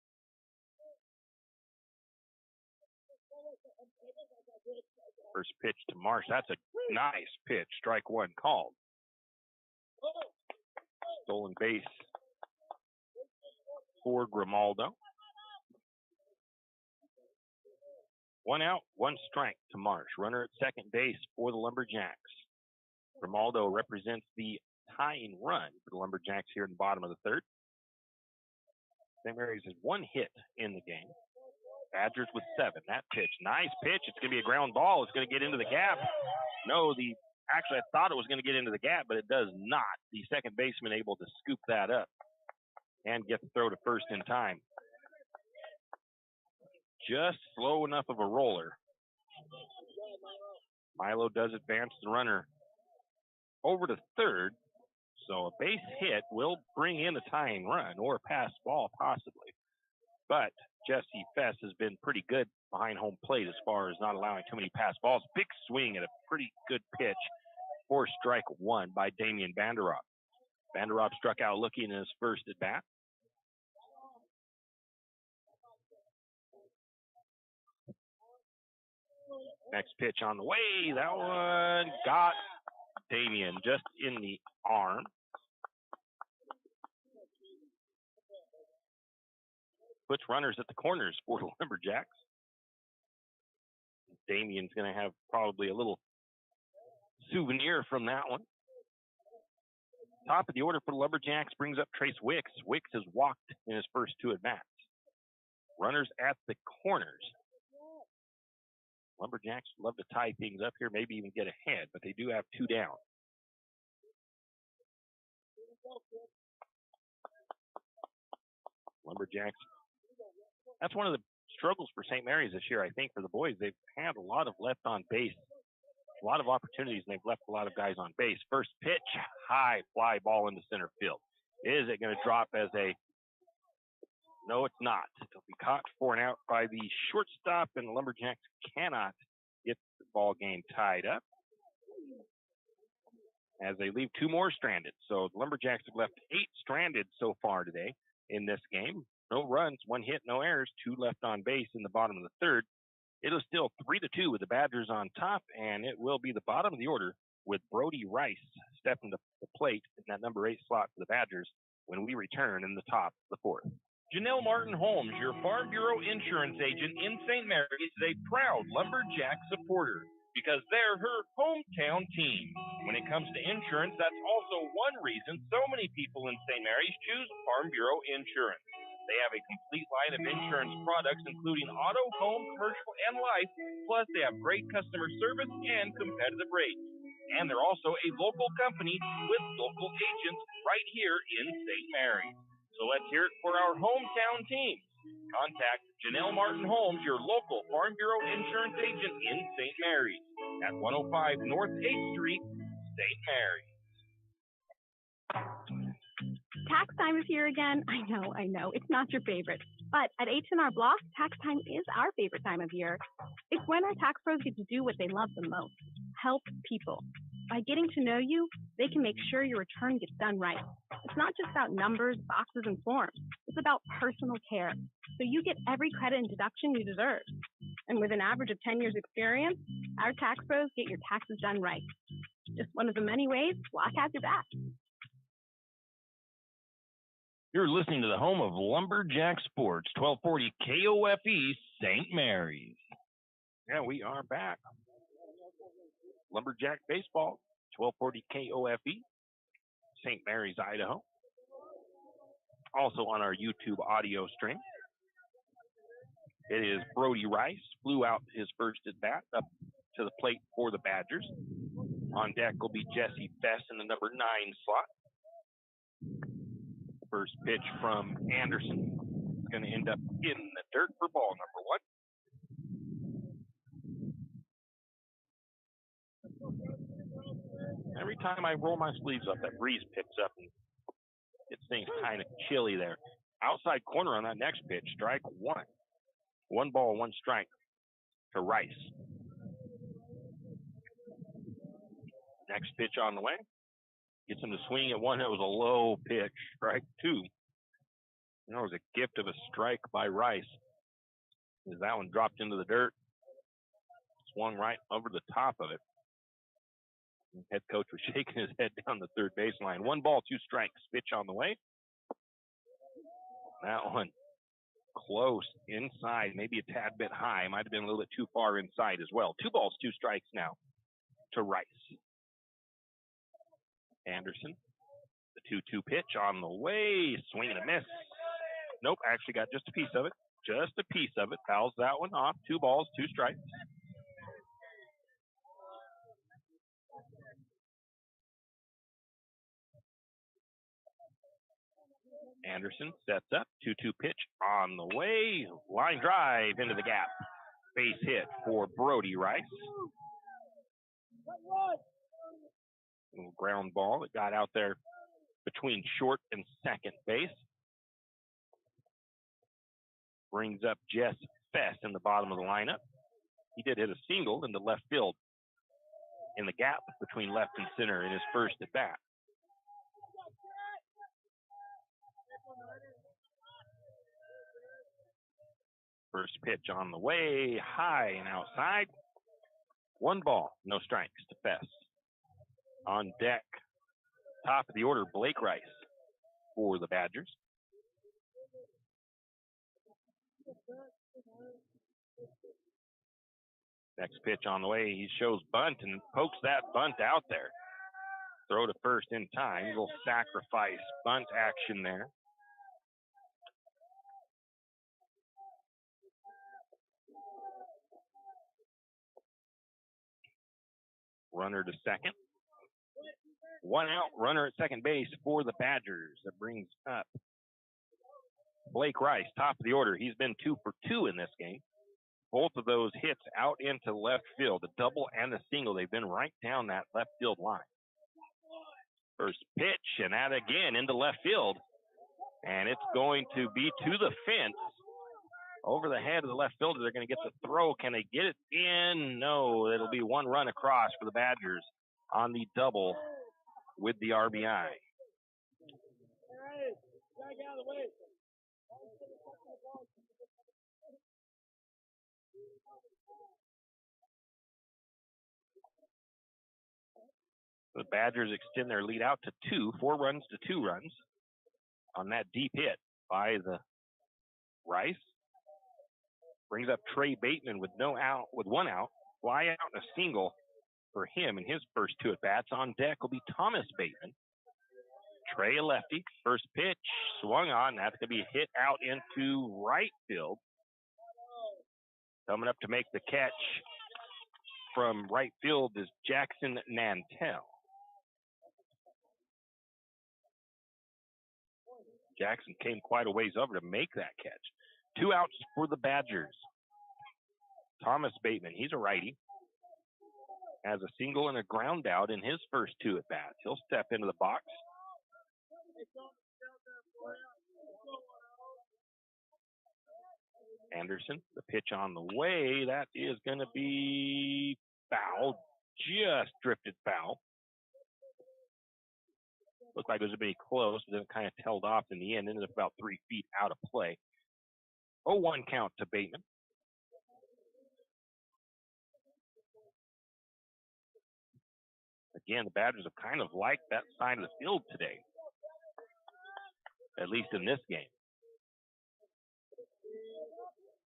First pitch to Marsh. That's a nice pitch. Strike 1 called. Stolen base for Grimaldo. 1 out, 1 strike to Marsh. Runner at second base for the Lumberjacks. Grimaldo represents the tying run for the Lumberjacks here in the bottom of the third. St. Mary's has 1 hit in the game. Badgers with 7. That pitch, nice pitch. It's going to be a ground ball. It's going to get into the gap. No, actually, I thought it was going to get into the gap, but it does not. The second baseman able to scoop that up and get the throw to first in time. Just slow enough of a roller. Milo does advance the runner over to third, so a base hit will bring in a tying run or a pass ball possibly. But Jesse Fess has been pretty good behind home plate as far as not allowing too many pass balls. Big swing at a pretty good pitch for strike 1 by Damian Vanderop. Vanderop struck out looking in his first at bat. Next pitch on the way. That one got Damian just in the arm. Puts runners at the corners for the Lumberjacks. Damian's going to have probably a little souvenir from that one. Top of the order for the Lumberjacks brings up Trace Wicks. Wicks has walked in his first 2 at-bats. Runners at the corners. Lumberjacks love to tie things up here, maybe even get ahead, but they do have 2 down. Lumberjacks. That's one of the struggles for St. Mary's this year, I think, for the boys. They've had a lot of left on base, a lot of opportunities, and they've left a lot of guys on base. First pitch, high fly ball into center field. Is it going to drop as a... No, it's not. It'll be caught for an out by the shortstop, and the Lumberjacks cannot get the ball game tied up as they leave 2 more stranded. So the Lumberjacks have left 8 stranded so far today in this game. No runs, 1 hit, no errors, 2 left on base in the bottom of the third. It is still 3-2 with the Badgers on top, and it will be the bottom of the order with Brody Rice stepping to the plate in that number 8 slot for the Badgers when we return in the top of the 4th. Janelle Martin Holmes, your Farm Bureau insurance agent in St. Mary's, is a proud Lumberjack supporter because they're her hometown team. When it comes to insurance, that's also one reason so many people in St. Mary's choose Farm Bureau insurance. They have a complete line of insurance products, including auto, home, commercial, and life. Plus, they have great customer service and competitive rates. And they're also a local company with local agents right here in St. Mary's. So let's hear it for our hometown team. Contact Janelle Martin Holmes, your local Farm Bureau insurance agent in St. Mary's at 105 North 8th Street, St. Mary's. Tax time is here again. I know, it's not your favorite. But at H&R Block, tax time is our favorite time of year. It's when our tax pros get to do what they love the most, help people. By getting to know you, they can make sure your return gets done right. It's not just about numbers, boxes, and forms. It's about personal care, so you get every credit and deduction you deserve. And with an average of 10 years experience, our tax pros get your taxes done right. Just one of the many ways Block has your back. You're listening to the home of Lumberjack Sports, 1240 KOFE, St. Mary's. Yeah, we are back. Lumberjack Baseball, 1240 KOFE, St. Mary's, Idaho. Also on our YouTube audio stream. It is Brody Rice, flew out his first at bat up to the plate for the Badgers. On deck will be Jesse Fess in the number 9 slot. First pitch from Anderson is going to end up in the dirt for ball number 1. Every time I roll my sleeves up, that breeze picks up and gets things kind of chilly there. Outside corner on that next pitch, strike 1. 1 ball, 1 strike to Rice. Next pitch on the way. Gets him to swing at 1. It was a low pitch, strike 2. It was a gift of a strike by Rice. As that one dropped into the dirt, swung right over the top of it. The head coach was shaking his head down the third baseline. 1 ball, 2 strikes. Pitch on the way. That one close inside, maybe a tad bit high. Might have been a little bit too far inside as well. 2 balls, 2 strikes now to Rice. Anderson, the 2-2 pitch on the way. Swing and a miss. Nope, actually got just a piece of it. Just a piece of it. Fouls that one off. 2 balls, 2 strikes. Anderson sets up. 2-2 pitch on the way. Line drive into the gap. Base hit for Brody Rice. Little ground ball that got out there between short and second base. Brings up Jess Fess in the bottom of the lineup. He did hit a single into left field in the gap between left and center in his first at bat. First pitch on the way, high and outside. 1 ball, no strikes to Fess. On deck, top of the order, Blake Rice for the Badgers. Next pitch on the way, he shows bunt and pokes that bunt out there. Throw to first in time, little sacrifice bunt action there. Runner to second. 1 out, runner at second base for the Badgers. That brings up Blake Rice, top of the order. He's been 2 for 2 in this game. Both of those hits out into left field, the double and the single. They've been right down that left field line. First pitch, and that again into left field. And it's going to be to the fence. Over the head of the left fielder, they're going to get the throw. Can they get it in? No, it'll be 1 run across for the Badgers on the double with the RBI. The Badgers extend their lead out to 2, 4 runs to 2 runs on that deep hit by the Rice. Brings up Trey Bateman with 1 out, fly out and a single for him in his first 2 at-bats. On deck will be Thomas Bateman. Trey, a lefty. First pitch, swung on. That's going to be hit out into right field. Coming up to make the catch from right field is Jackson Nantel. Jackson came quite a ways over to make that catch. 2 outs for the Badgers. Thomas Bateman, he's a righty. Has a single and a ground out in his first 2 at-bats. He'll step into the box. Anderson, the pitch on the way. That is going to be foul. Just drifted foul. Looked like it was going to be close, but then it kind of tailed off in the end. Ended up about 3 feet out of play. 0-1 count to Bateman. Again, the Badgers have kind of liked that side of the field today, at least in this game.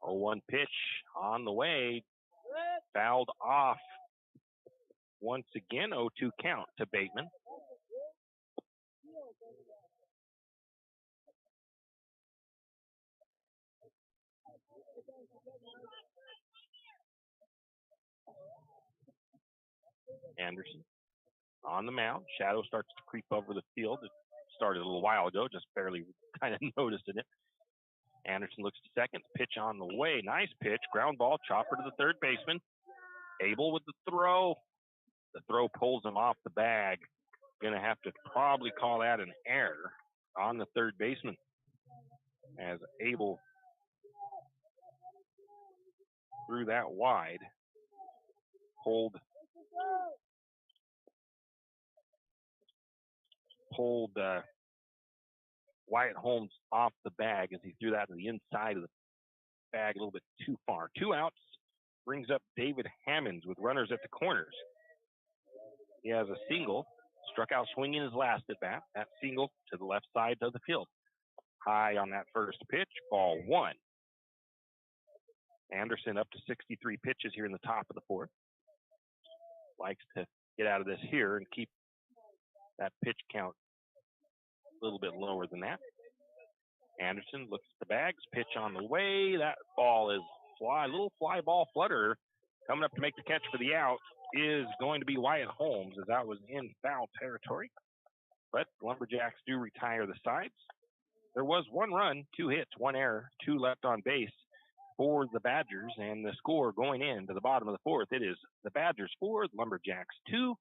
0-1 pitch on the way. Fouled off. Once again, 0-2 count to Bateman. Anderson on the mound. Shadow starts to creep over the field. It started a little while ago, just barely kind of noticing it. Anderson looks to second. Pitch on the way. Nice pitch. Ground ball. Chopper to the third baseman. Abel with the throw. The throw pulls him off the bag. Going to have to probably call that an error on the third baseman, as Abel threw that wide. Pulled Wyatt Holmes off the bag as he threw that to the inside of the bag a little bit too far. 2 outs brings up David Hammonds with runners at the corners. He has a single, struck out swinging his last at bat. That single to the left side of the field. High on that first pitch, ball 1. Anderson up to 63 pitches here in the top of the fourth. Likes to get out of this here and keep that pitch count a little bit lower than that. Anderson looks at the bags, pitch on the way. That ball is little fly ball flutter. Coming up to make the catch for the out is going to be Wyatt Holmes, as that was in foul territory. But Lumberjacks do retire the sides. There was 1 run, 2 hits, 1 error, 2 left on base for the Badgers, and the score going into the bottom of the fourth, it is the Badgers 4, the Lumberjacks 2,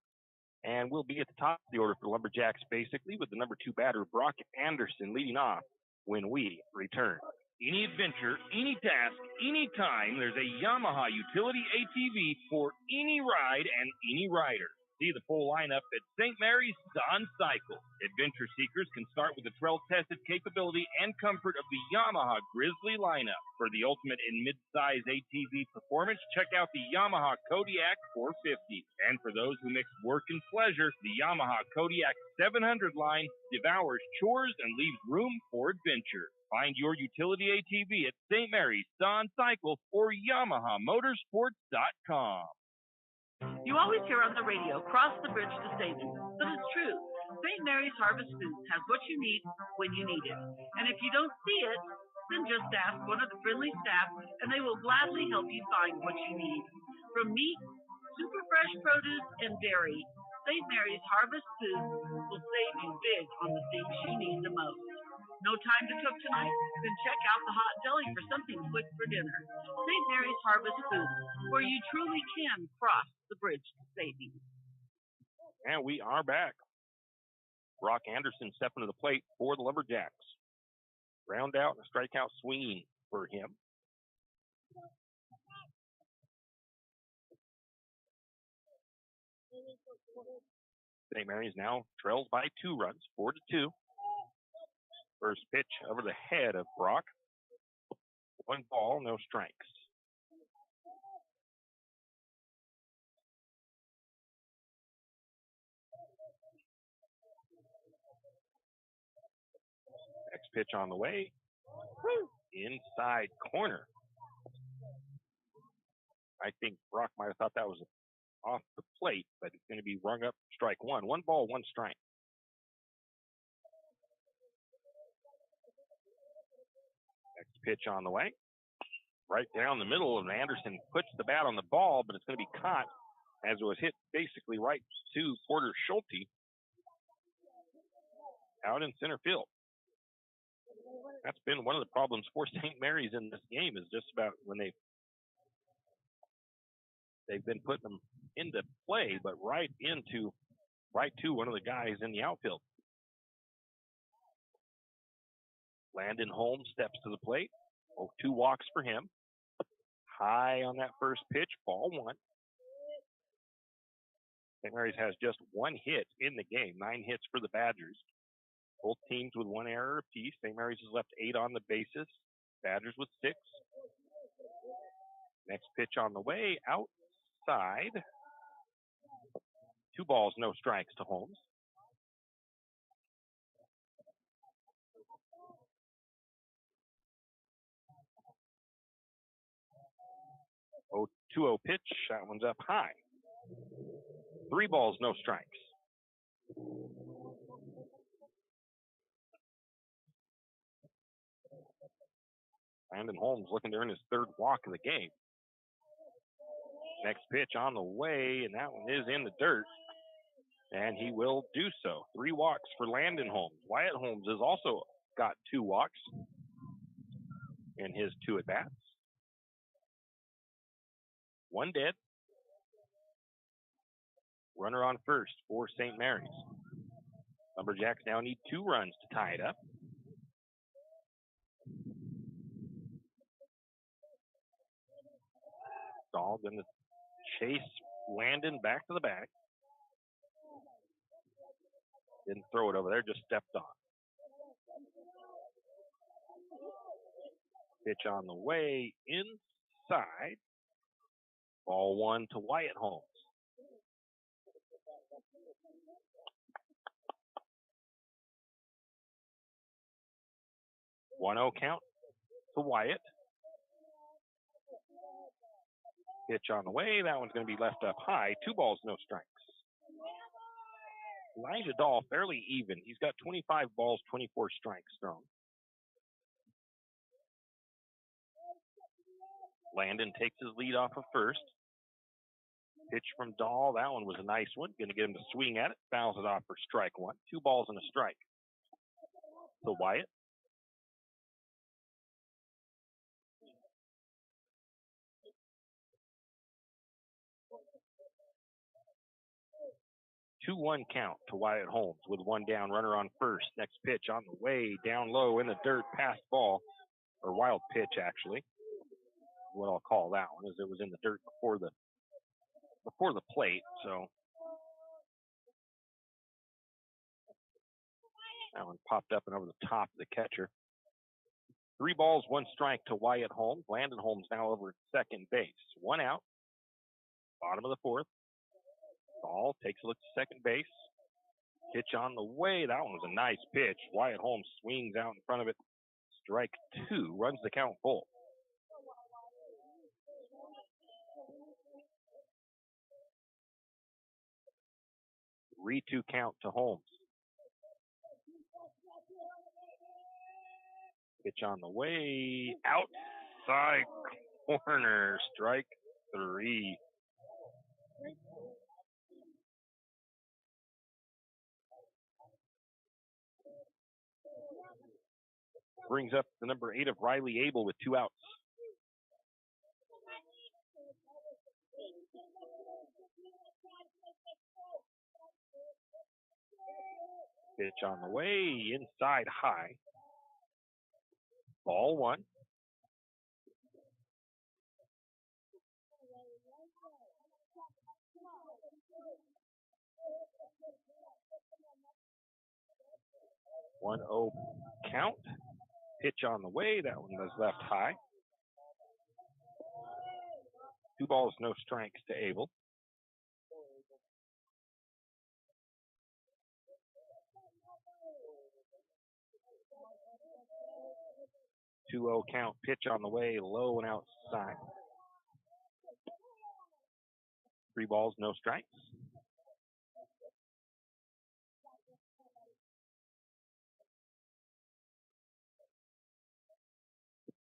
and we'll be at the top of the order for Lumberjacks basically with the number 2 batter, Brock Anderson, leading off when we return. Any adventure, any task, any time, there's a Yamaha utility ATV for any ride and any rider. See the full lineup at St. Maries on Cycle. Adventure seekers can start with the trail-tested capability and comfort of the Yamaha Grizzly lineup. For the ultimate in mid-size ATV performance, check out the Yamaha Kodiak 450. And for those who mix work and pleasure, the Yamaha Kodiak 700 line devours chores and leaves room for adventure. Find your utility ATV at St. Maries on Cycle or YamahaMotorsports.com. You always hear on the radio, cross the bridge to savings, but it's true. St. Mary's Harvest Foods has what you need when you need it. And if you don't see it, then just ask one of the friendly staff and they will gladly help you find what you need. From meat, super fresh produce, and dairy, St. Mary's Harvest Foods will save you big on the things you need the most. No time to cook tonight? Then check out the hot deli for something quick for dinner. St. Mary's Harvest Foods, where you truly can cross the bridge to savings. And we are back. Brock Anderson stepping to the plate for the Lumberjacks. Ground out and a strikeout swinging for him. St. Mary's now trails by 2 runs, 4-2. First pitch over the head of Brock. 1 ball, no strikes. Next pitch on the way. Inside corner. I think Brock might have thought that was off the plate, but it's going to be rung up strike 1. 1 ball, 1 strike. Next pitch on the way. Right down the middle, and Anderson puts the bat on the ball, but it's going to be caught as it was hit basically right to Porter Schulte out in center field. That's been one of the problems for St. Mary's in this game, is just about when they've been putting them into play, but right to one of the guys in the outfield. Landon Holmes steps to the plate. 2 walks for him. High on that first pitch, ball 1. St. Mary's has just 1 hit in the game, 9 hits for the Badgers. Both teams with 1 error apiece. St. Mary's has left 8 on the bases. Badgers with 6. Next pitch on the way, outside. 2 balls, no strikes to Holmes. Oh, 2-0 pitch. That one's up high. 3 balls, no strikes. Landon Holmes looking to earn his 3rd walk of the game. Next pitch on the way, and that one is in the dirt. And he will do so. 3 walks for Landon Holmes. Wyatt Holmes has also got 2 walks in his 2 at-bats. 1 dead. Runner on first for St. Mary's. Lumberjacks now need 2 runs to tie it up. Dahl going to chase Landon back to the bag. Didn't throw it over there, just stepped on. Pitch on the way, inside. Ball 1 to Wyatt Holmes. One 0 count to Wyatt. Pitch on the way. That one's going to be left up high. 2 balls, no strikes. Elijah Dahl fairly even. He's got 25 balls, 24 strikes thrown. Landon takes his lead off of first. Pitch from Dahl. That one was a nice one. Going to get him to swing at it. Fouls it off for strike 1. 2 balls and a strike. To Wyatt. Two 2-1 count to Wyatt Holmes with 1 down, runner on first. Next pitch on the way, down low in the dirt, past ball, or wild pitch actually. What I'll call that one is it was in the dirt before the plate, so that one popped up and over the top of the catcher. 3 balls, 1 strike to Wyatt Holmes. Landon Holmes now over at second base. 1 out, bottom of the 4th. Ball takes a look to second base. Pitch on the way. That one was a nice pitch. Wyatt Holmes swings out in front of it. Strike 2, runs the count full. Three 2 count to Holmes. Pitch on the way. Outside corner. Strike 3. Brings up the number 8 of Riley Abel with 2 outs. Pitch on the way, inside high. Ball 1. One 0 count. Pitch on the way. That one was left high. 2 balls, no strikes to Abel. Two 0 count. Pitch on the way, low and outside. 3 balls, no strikes.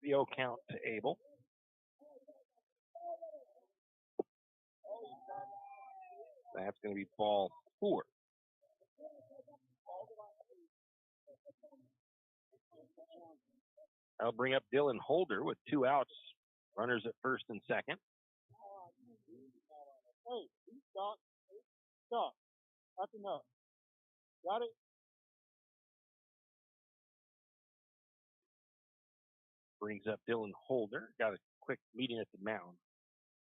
3-0 count to Abel. That's going to be ball 4. I'll bring up Dylan Holder with 2 outs. Runners at first and second. Hey, stop. That's enough. Got it? Brings up Dylan Holder. Got a quick meeting at the mound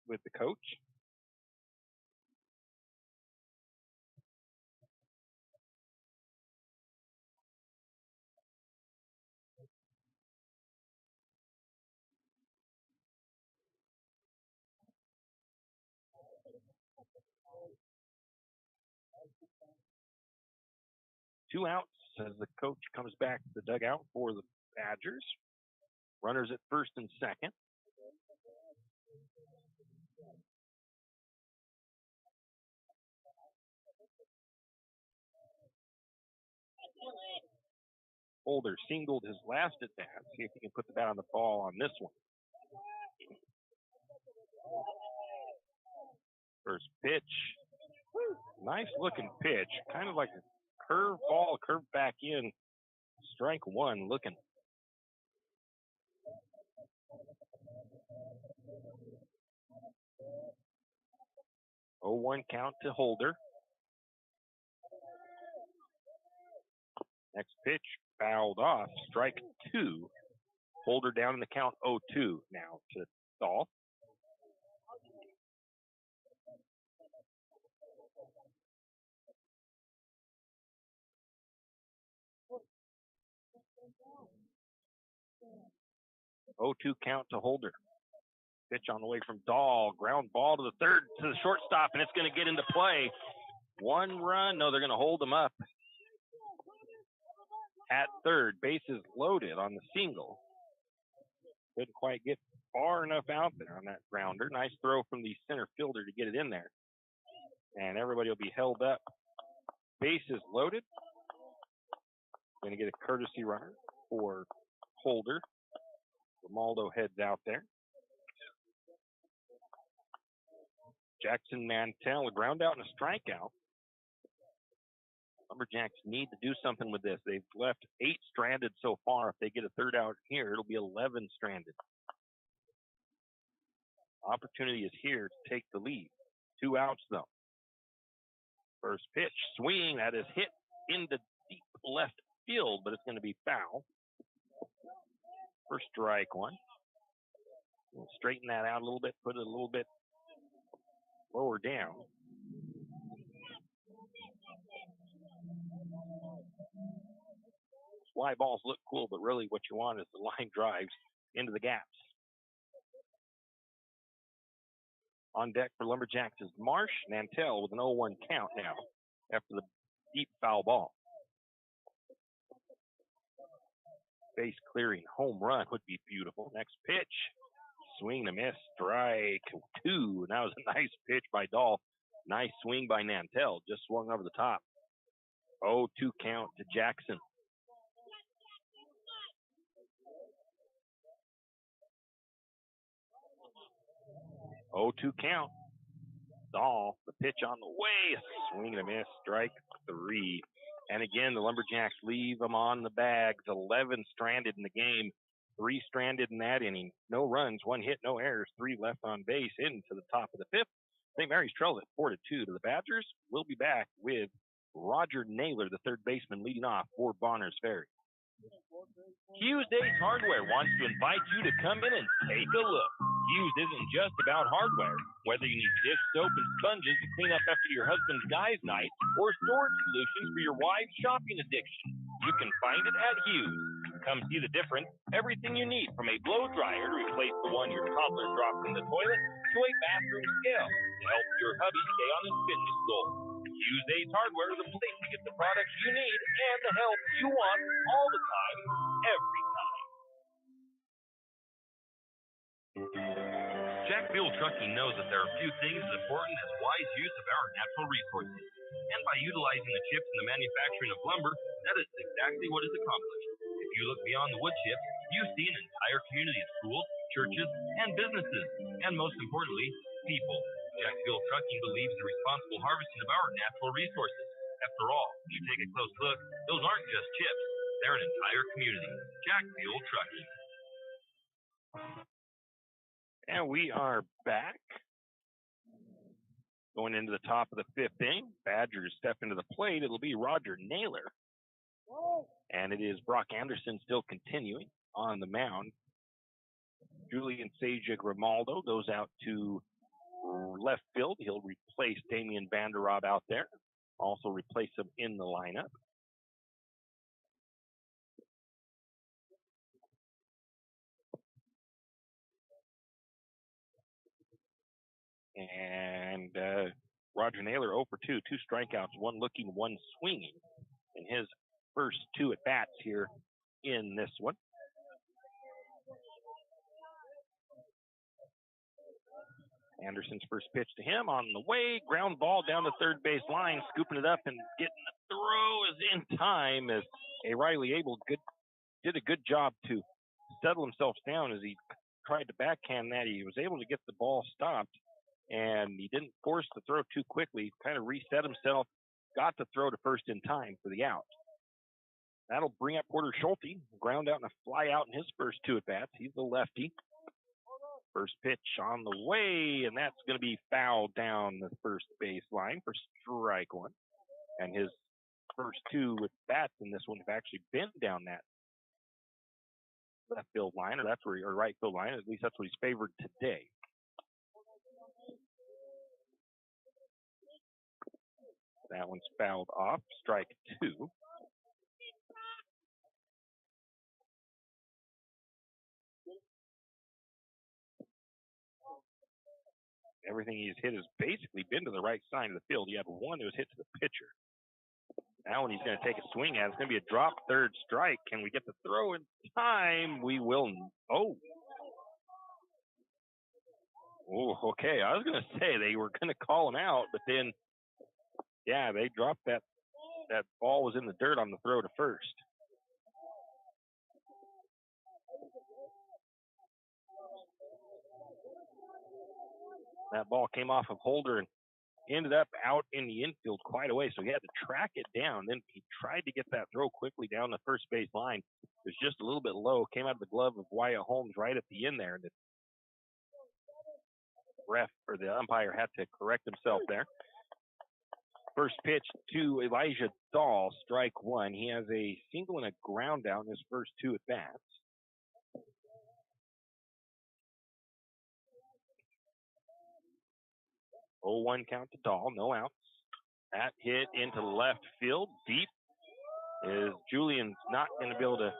with the coach. Two outs as the coach comes back to the dugout for the Badgers. Runners at first and second. Holder singled his last at bat. See if he can put the bat on the ball on this one. First pitch. Nice looking pitch. Kind of like a curve ball, curve back in. Strike one looking. Oh, 1 count to Holder. Next pitch fouled off. Strike two. Holder down in the count 0-2 now to Dahl. Oh, 2 count to Holder. Pitch on the way from Dahl. Ground ball to the third, to the shortstop, and it's going to get into play. 1 run. No, they're going to hold him up at third. Bases loaded on the single. Couldn't quite get far enough out there on that grounder. Nice throw from the center fielder to get it in there. And everybody will be held up. Bases loaded. Going to get a courtesy runner for Holder. Romaldo heads out there. Jackson Mantell, a ground out and a strikeout. Lumberjacks need to do something with this. They've left 8 stranded so far. If they get a third out here, it'll be 11 stranded. Opportunity is here to take the lead. 2 outs, though. First pitch, swing. That is hit into deep left field, but it's going to be foul. First strike one. We'll straighten that out a little bit, put it a little bit lower down. Fly balls look cool, but really what you want is the line drives into the gaps. On deck for Lumberjacks is Marsh. Mantell with an 0-1 count now after the deep foul ball. Base clearing home run would be beautiful. Next pitch. Swing and a miss. Strike 2. That was a nice pitch by Dahl. Nice swing by Mantell. Just swung over the top. 0-2 count to Jackson. Oh, 2 count. Dahl, the pitch on the way. Swing and a miss. Strike 3. And again, the Lumberjacks leave them on the bags. 11 stranded in the game. 3 stranded in that inning. No runs, 1 hit, no errors. 3 left on base into the top of the 5th. St. Maries trails at 4-2 to the Badgers. We'll be back with Roger Naylor, the third baseman, leading off for Bonner's Ferry. Hughes Ace Hardware wants to invite you to come in and take a look. Hughes isn't just about hardware. Whether you need dish soap and sponges to clean up after your husband's guys' night or storage solutions for your wife's shopping addiction, you can find it at Hughes. Come see the difference. Everything you need, from a blow dryer to replace the one your toddler dropped in the toilet to a bathroom scale to help your hubby stay on his fitness goal. Hughes Ace Hardware is a place to get the products you need and the help you want all the time, every time. Jack Fuel Trucking knows that there are few things as important as wise use of our natural resources. And by utilizing the chips in the manufacturing of lumber, that is exactly what is accomplished. If you look beyond the wood chips, you see an entire community of schools, churches, and businesses, and most importantly, people. Jack Fuel Trucking believes in responsible harvesting of our natural resources. After all, when you take a close look, those aren't just chips. They're an entire community. Jack Fuel Trucking. And we are back. Going into the top of the 5th inning. Badgers step into the plate. It'll be Roger Naylor. And it is Brock Anderson still continuing on the mound. Julian Sajik Romaldo goes out to left field. He'll replace Damian Vanderrob out there. Also replace him in the lineup. And Roger Naylor 0 for 2, 2 strikeouts, 1 looking, 1 swinging in his first 2 at-bats here in this one. Anderson's first pitch to him on the way. Ground ball down the third base line, scooping it up and getting the throw is in time as A. Riley Abel did a good job to settle himself down as he tried to backhand that. He was able to get the ball stopped and he didn't force the throw too quickly. Kind of reset himself, got the throw to first in time for the out. That'll bring up Porter Schulte, ground out and a fly out in his first 2 at-bats. He's the lefty. First pitch on the way, and that's going to be fouled down the first baseline for strike 1. And his first 2 at-bats in this one have actually been down that left field line, or right field line. At least that's what he's favored today. That one's fouled off. Strike 2. Everything he's hit has basically been to the right side of the field. He had one that was hit to the pitcher. Now when he's going to take a swing at it, it's going to be a drop third strike. Can we get the throw in time? We will. Oh, okay. I was going to say they were going to call him out, but then, yeah, they dropped that. That ball was in the dirt on the throw to first. That ball came off of Holder and ended up out in the infield quite a way, so he had to track it down. Then he tried to get that throw quickly down the first base line. It was just a little bit low. Came out of the glove of Wyatt Holmes right at the end there. The ref or the umpire had to correct himself there. First pitch to Elijah Dahl, strike 1. He has a single and a ground out in his first 2 at-bats. Oh, 1 count to Dahl, no outs. That hit into left field, deep. Julian's not going to be able to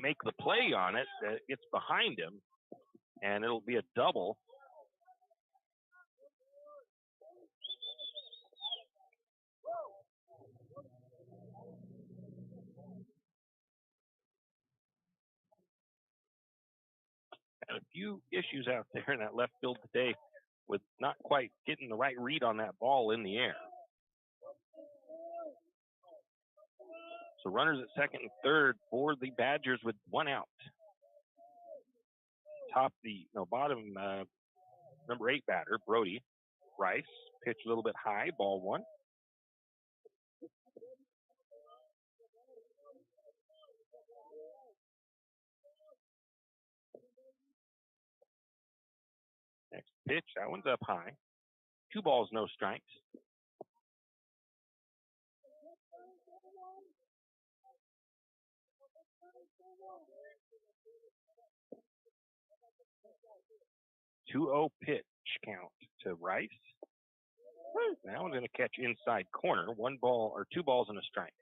make the play on it. It gets behind him, and it'll be a double. Had a few issues out there in that left field today with not quite getting the right read on that ball in the air. So runners at second and third for the Badgers with 1 out. Bottom number 8 batter, Brody Rice. Pitch a little bit high, ball 1. Next pitch, that one's up high. 2 balls, no strikes. Two-0 pitch count to Rice. That one's going to catch inside corner. 1 ball or 2 balls and a strike.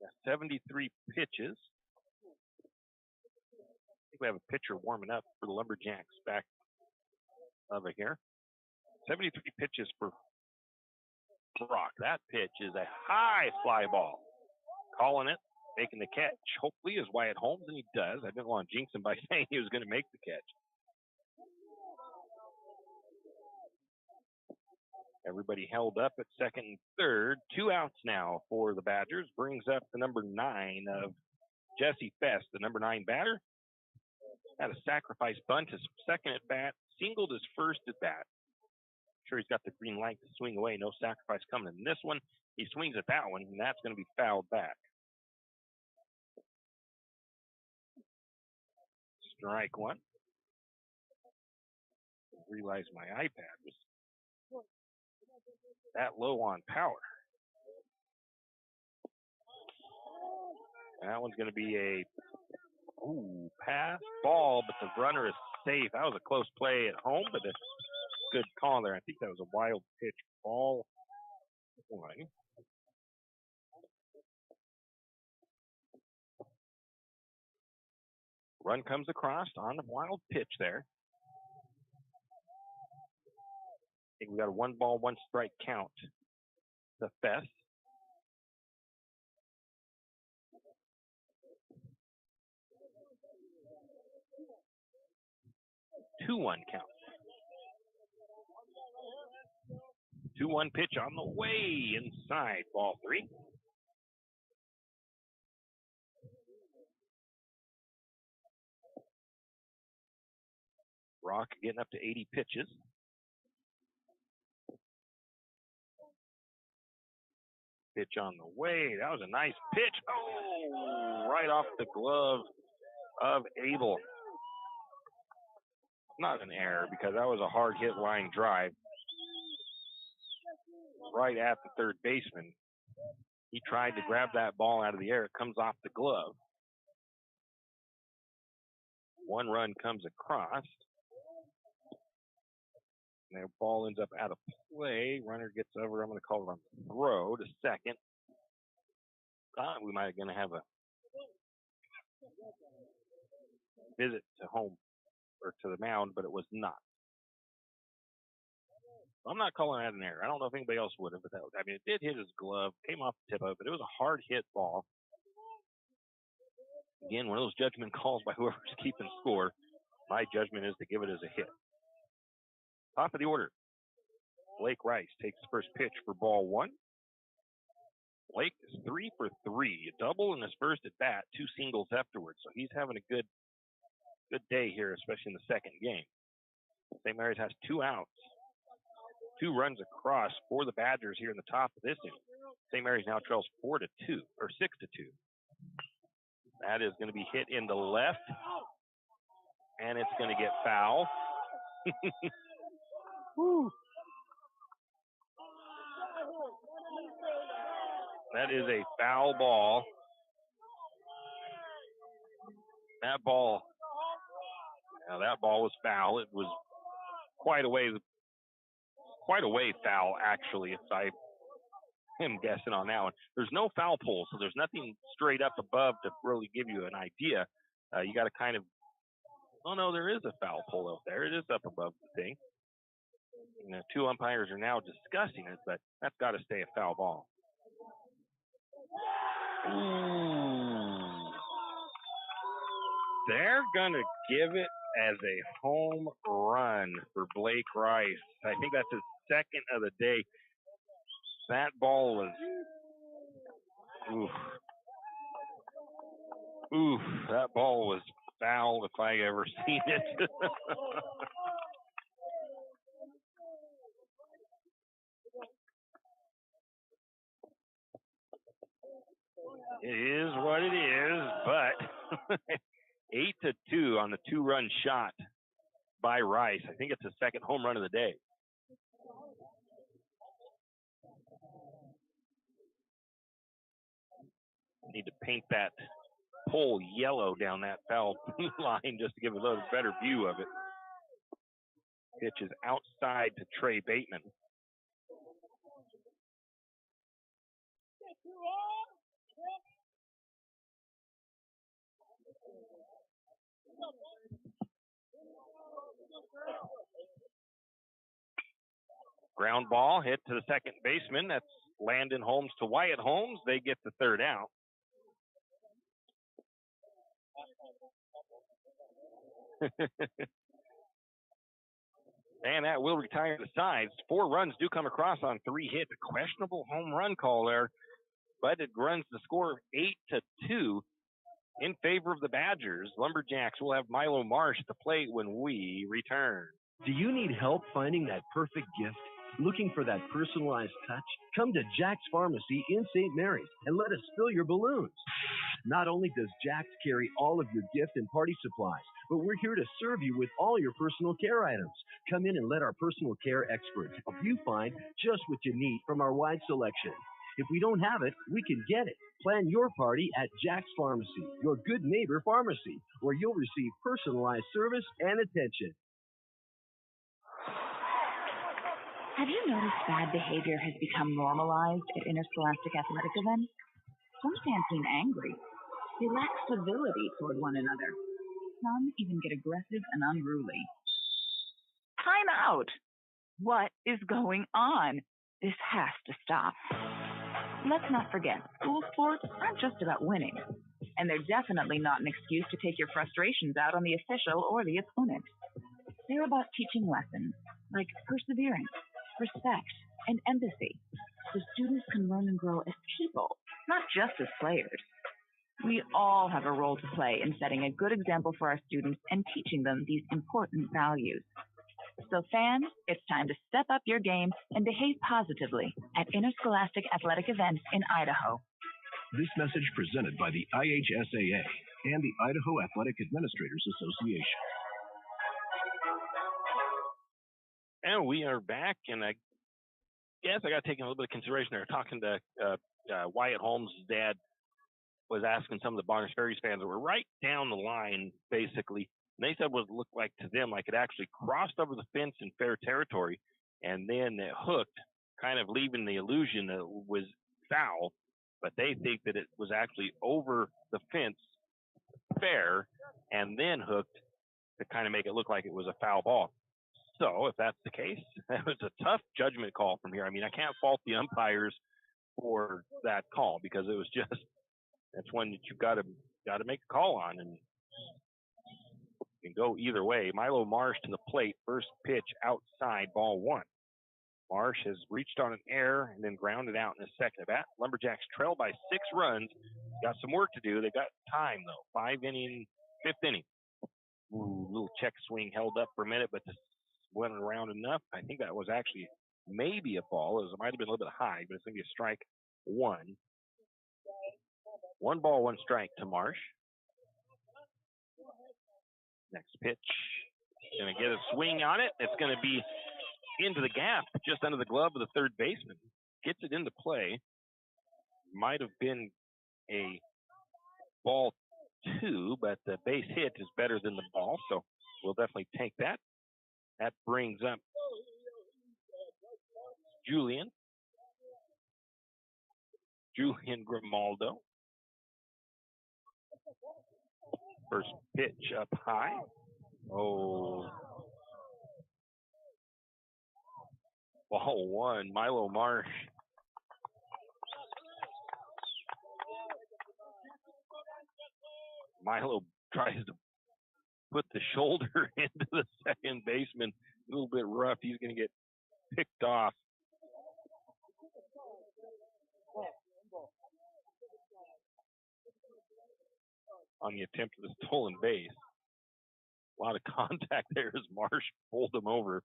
Got 73 pitches. I think we have a pitcher warming up for the Lumberjacks back over here. 73 pitches for Brock. That pitch is a high fly ball. Calling it, making the catch. Hopefully is Wyatt Holmes, and he does. I didn't want to jinx him by saying he was going to make the catch. Everybody held up at second and third. 2 outs now for the Badgers. Brings up the number 9 of Jesse Fest, the number 9 batter. Had a sacrifice bunt his second at bat. Singled his first at bat. Sure, he's got the green light to swing away. No sacrifice coming in this one. He swings at that one, and that's going to be fouled back. Strike 1. Realized my iPad was that low on power. That one's going to be a pass ball, but the runner is safe. That was a close play at home, but a good call there. I think that was a wild pitch ball. Run comes across on the wild pitch there. I think we got a 1 ball, 1 strike count to Fest. Two 1 count. 2-1 pitch on the way inside, ball 3. Rock getting up to 80 pitches. Pitch on the way. That was a nice pitch. Oh, right off the glove of Abel. Not an error because that was a hard hit line drive right at the third baseman. He tried to grab that ball out of the air. It comes off the glove. 1 run comes across. And the ball ends up out of play. Runner gets over. I'm going to call it on the throw to second. Thought we might going to have a visit to home or to the mound, but it was not. I'm not calling that an error. I don't know if anybody else would have, but it did hit his glove, came off the tip of it, but it was a hard hit ball. Again, one of those judgment calls by whoever's keeping score. My judgment is to give it as a hit. Top of the order. Blake Rice takes the first pitch for ball 1. Blake is 3 for 3. A double in his first at bat, 2 singles afterwards. So he's having a good day here, especially in the second game. St. Mary's has 2 outs. 2 runs across for the Badgers here in the top of this inning. St. Mary's now trails 4-2 or 6-2. That is going to be hit into left, and it's going to get foul. Woo. That is a foul ball. That ball was foul. It was quite a way foul, actually, if I am guessing on that one. There's no foul pole, so there's nothing straight up above to really give you an idea. You got to kind of, oh no, there is a foul pole up there. It is up above the thing. And the 2 umpires are now discussing it, but that's got to stay a foul ball. Ooh. They're going to give it as a home run for Blake Rice. I think that's his second of the day. That ball was, that ball was foul if I ever seen it. It is what it is, but 8-2 on the 2-run shot by Rice. I think it's his second home run of the day. Need to paint that pole yellow down that foul line just to give a little better view of it. Pitch is outside to Trey Bateman. Ground ball hit to the second baseman. That's Landon Holmes to Wyatt Holmes. They get the third out. And that will retire the sides. 4 runs do come across on 3 hits. A questionable home run call there, but it runs the score 8-2 in favor of the Badgers. Lumberjacks will have Milo Marsh to plate when we return. Do you need help finding that perfect gift? Looking for that personalized touch? Come to Jack's Pharmacy in St. Mary's and let us fill your balloons. Not only does Jack's carry all of your gift and party supplies, but we're here to serve you with all your personal care items. Come in and let our personal care experts help you find just what you need from our wide selection. If we don't have it, we can get it. Plan your party at Jack's Pharmacy, your good neighbor pharmacy, where you'll receive personalized service and attention. Have you noticed bad behavior has become normalized at interscholastic athletic events? Some fans seem angry. They lack civility toward one another. Some even get aggressive and unruly. Time out! What is going on? This has to stop. Let's not forget, school sports aren't just about winning. And they're definitely not an excuse to take your frustrations out on the official or the opponent. They're about teaching lessons like perseverance, respect, and empathy, so students can learn and grow as people, not just as players. We all have a role to play in setting a good example for our students and teaching them these important values. So fans, it's time to step up your game and behave positively at interscholastic athletic events in Idaho. This message presented by the IHSAA and the Idaho Athletic Administrators Association. And we are back, and I guess I got to take a little bit of consideration there. Talking to Wyatt Holmes' dad was asking some of the Bonners Ferry fans that were right down the line, basically. And they said what it looked like to them, like it actually crossed over the fence in fair territory, and then it hooked, kind of leaving the illusion that it was foul. But they think that it was actually over the fence, fair, and then hooked to kind of make it look like it was a foul ball. So if that's the case, that was a tough judgment call from here. I mean, I can't fault the umpires for that call because it was just, that's one that you've got to make a call on, and can go either way. Milo Marsh to the plate, first pitch outside, ball one. Marsh has reached on an error and then grounded out in his second at bat. Lumberjacks trail by 6 runs. Got some work to do. They got time though. 5th inning. Ooh, little check swing held up for a minute, but this went around enough. I think that was actually maybe a ball. It might have been a little bit high, but it's going to be a strike one. 1 ball, 1 strike to Marsh. Next pitch, going to get a swing on it. It's going to be into the gap, just under the glove of the third baseman. Gets it into play. Might have been a ball 2, but the base hit is better than the ball, so we'll definitely take that. That brings up Julian Grimaldo. First pitch up high. Oh. Ball 1, Milo Marsh. Milo tries to put the shoulder into the second baseman. A little bit rough. He's going to get picked off. On the attempt of the stolen base. A lot of contact there as Marsh pulled him over.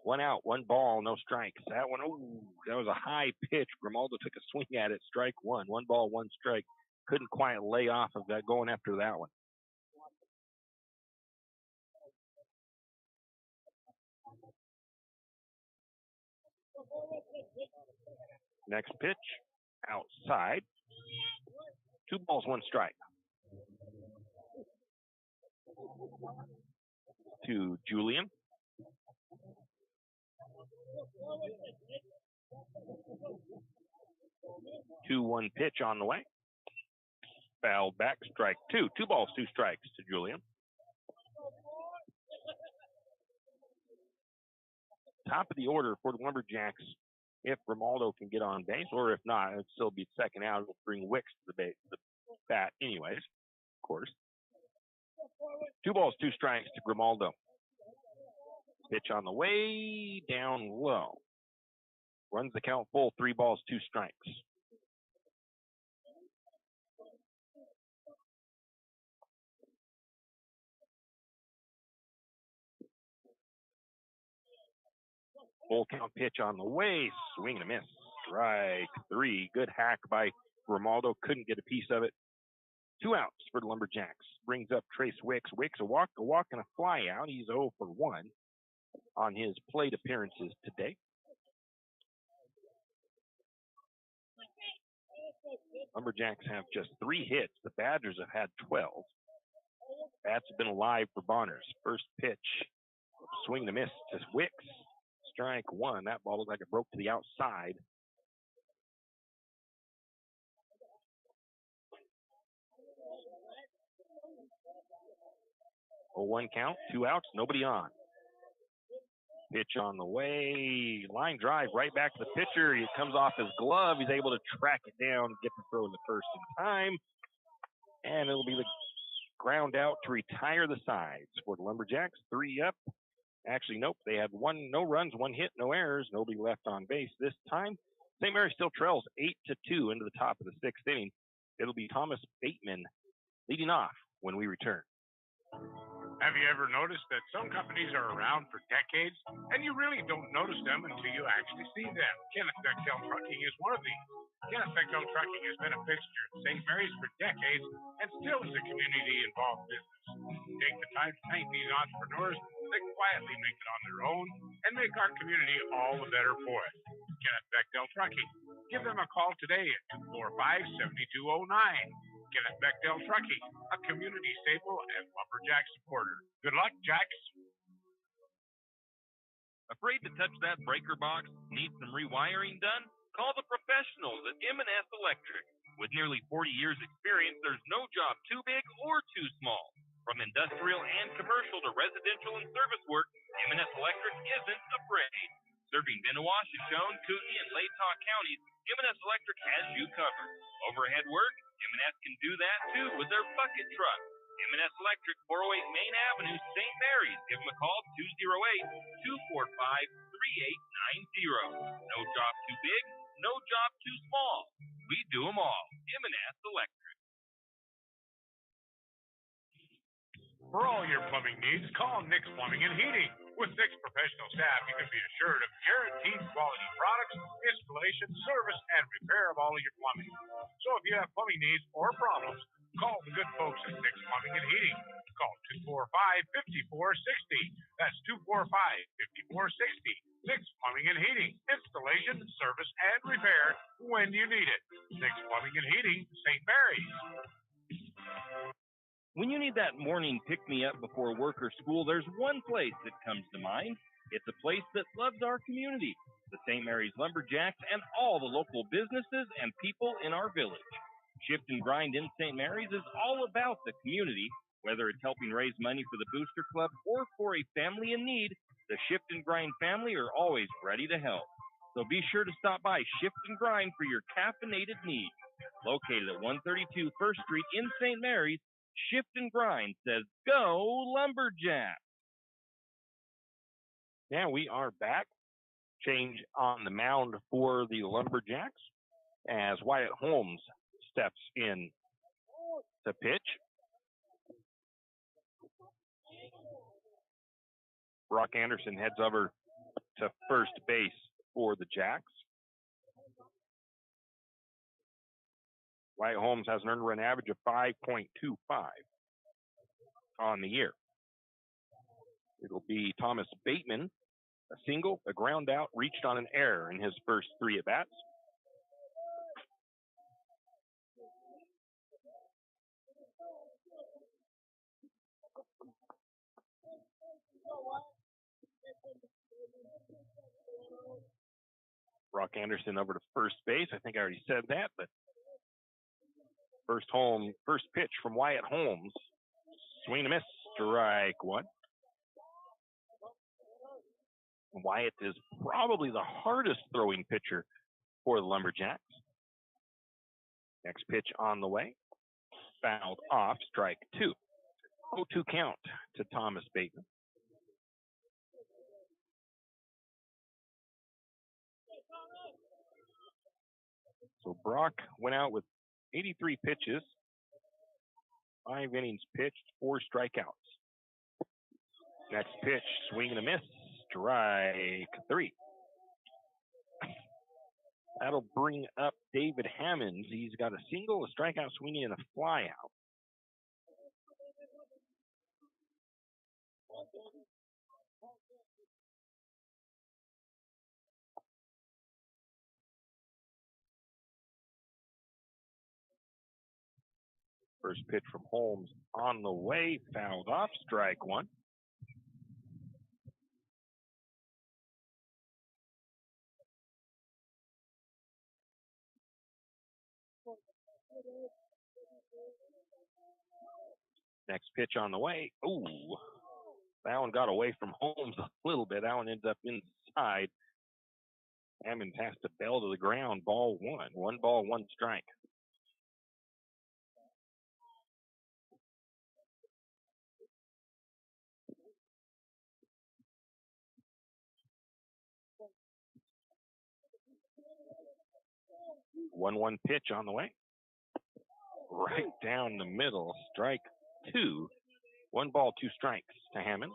1 out, 1 ball, no strikes. That one, that was a high pitch. Grimaldo took a swing at it, strike 1. 1 ball, 1 strike. Couldn't quite lay off of that going after that one. Next pitch, outside. 2 balls, 1 strike. To Julian. Two 1 pitch on the way. Fouled back, strike 2. 2 balls, 2 strikes to Julian. Top of the order for the Lumberjacks if Grimaldo can get on base, or if not, it'll still be second out. It'll bring Wicks to the bat anyways, of course. 2 balls, 2 strikes to Grimaldo. Pitch on the way, down low. Runs the count full, 3 balls, 2 strikes. Full count pitch on the way, swing and a miss. Strike 3. Good hack by Grimaldo. Couldn't get a piece of it. 2 outs for the Lumberjacks. Brings up Trace Wicks. Wicks a walk and a fly out. He's 0 for 1 on his plate appearances today. Lumberjacks have just 3 hits. The Badgers have had 12. Bats have been alive for Bonners. First pitch, swing and a miss to Wicks. Strike 1. That ball looked like it broke to the outside. A 1 count, 2 outs, nobody on. Pitch on the way, line drive right back to the pitcher. It comes off his glove. He's able to track it down, get the throw in the first in time. And it'll be the ground out to retire the sides for the Lumberjacks. 3 up Actually, nope. They had no runs, 1 hit, no errors, nobody left on base. This time, St. Mary's still trails 8-2 into the top of the 6th inning. It'll be Thomas Bateman leading off when we return. Have you ever noticed that some companies are around for decades and you really don't notice them until you actually see them? Kenneth Bechtel Trucking is one of these. Kenneth Bechtel Trucking has been a fixture at St. Mary's for decades and still is a community-involved business. Take the time to thank these entrepreneurs that quietly make it on their own and make our community all the better for it. Kenneth Bechtel Trucking. Give them a call today at 245-7209. Kenneth Bechtel Trucking, a community staple and Lumberjack supporter. Good luck, Jacks. Afraid to touch that breaker box? Need some rewiring done? Call the professionals at M&S Electric. With nearly 40 years experience, there's no job too big or too small. From industrial and commercial to residential and service work, M&S Electric isn't afraid. Serving Benawah, Shoshone, Kootenai, and Latah counties, M&S Electric has you covered. Overhead work? M&S can do that too with their bucket truck. M&S Electric, 408 Main Avenue, St. Mary's. Give them a call, 208-245-3890. No job too big, no job too small. We do them all. M&S Electric. For all your plumbing needs, call Nick's Plumbing and Heating. With Nick's professional staff, you can be assured of guaranteed quality products, installation, service, and repair of all of your plumbing. So if you have plumbing needs or problems, call the good folks at Nick's Plumbing and Heating. Call 245-5460. That's 245-5460. Nick's Plumbing and Heating. Installation, service, and repair when you need it. Nick's Plumbing and Heating, St. Mary's. When you need that morning pick-me-up before work or school, there's one place that comes to mind. It's a place that loves our community, the St. Maries Lumberjacks, and all the local businesses and people in our village. Shift and Grind in St. Maries is all about the community. Whether it's helping raise money for the Booster Club or for a family in need, the Shift and Grind family are always ready to help. So be sure to stop by Shift and Grind for your caffeinated needs. Located at 132 First Street in St. Maries, Shift and Grind says, go Lumberjack. Yeah, we are back. Change on the mound for the Lumberjacks as Wyatt Holmes steps in to pitch. Brock Anderson heads over to first base for the Jacks. Wyatt Holmes has an earned run average of 5.25 on the year. It'll be Thomas Bateman, a single, a ground out, reached on an error in his first 3 at-bats. Brock Anderson over to first base. I think I already said that, but first pitch from Wyatt Holmes. Swing and a miss, strike 1. Wyatt is probably the hardest throwing pitcher for the Lumberjacks. Next pitch on the way. Fouled off, strike 2. 0-2 count to Thomas Bateman. So Brock went out with 83 pitches, 5 innings pitched, 4 strikeouts. Next pitch, swing and a miss, strike 3. That'll bring up David Hammonds. He's got a single, a strikeout, swinging, and a flyout. First pitch from Holmes on the way, fouled off, strike 1. Next pitch on the way. Ooh, that one got away from Holmes a little bit. That one ends up inside. Hammonds has to bell to the ground. Ball 1. 1 ball, 1 strike. 1-1 pitch on the way. Right down the middle, strike 2. 1 ball, 2 strikes to Hammond.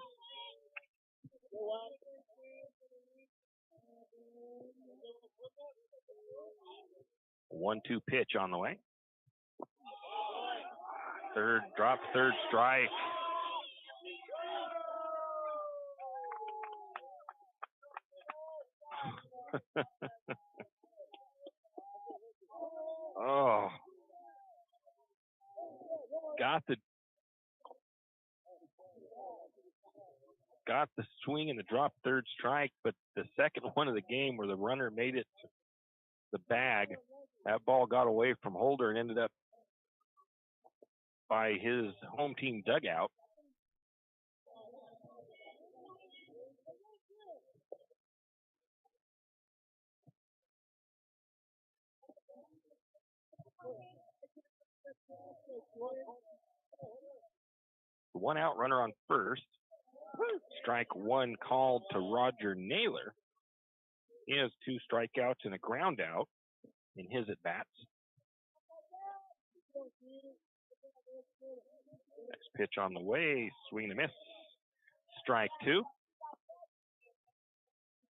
A 1-2 pitch on the way. Third drop, third strike. Oh. Got the swing and the drop, third strike, but the second one of the game where the runner made it to the bag, that ball got away from Holder and ended up by his home team dugout. One out, runner on first. Strike 1 called to Roger Naylor. He has 2 strikeouts and a ground out in his at-bats. Next pitch on the way, swing and a miss. Strike 2.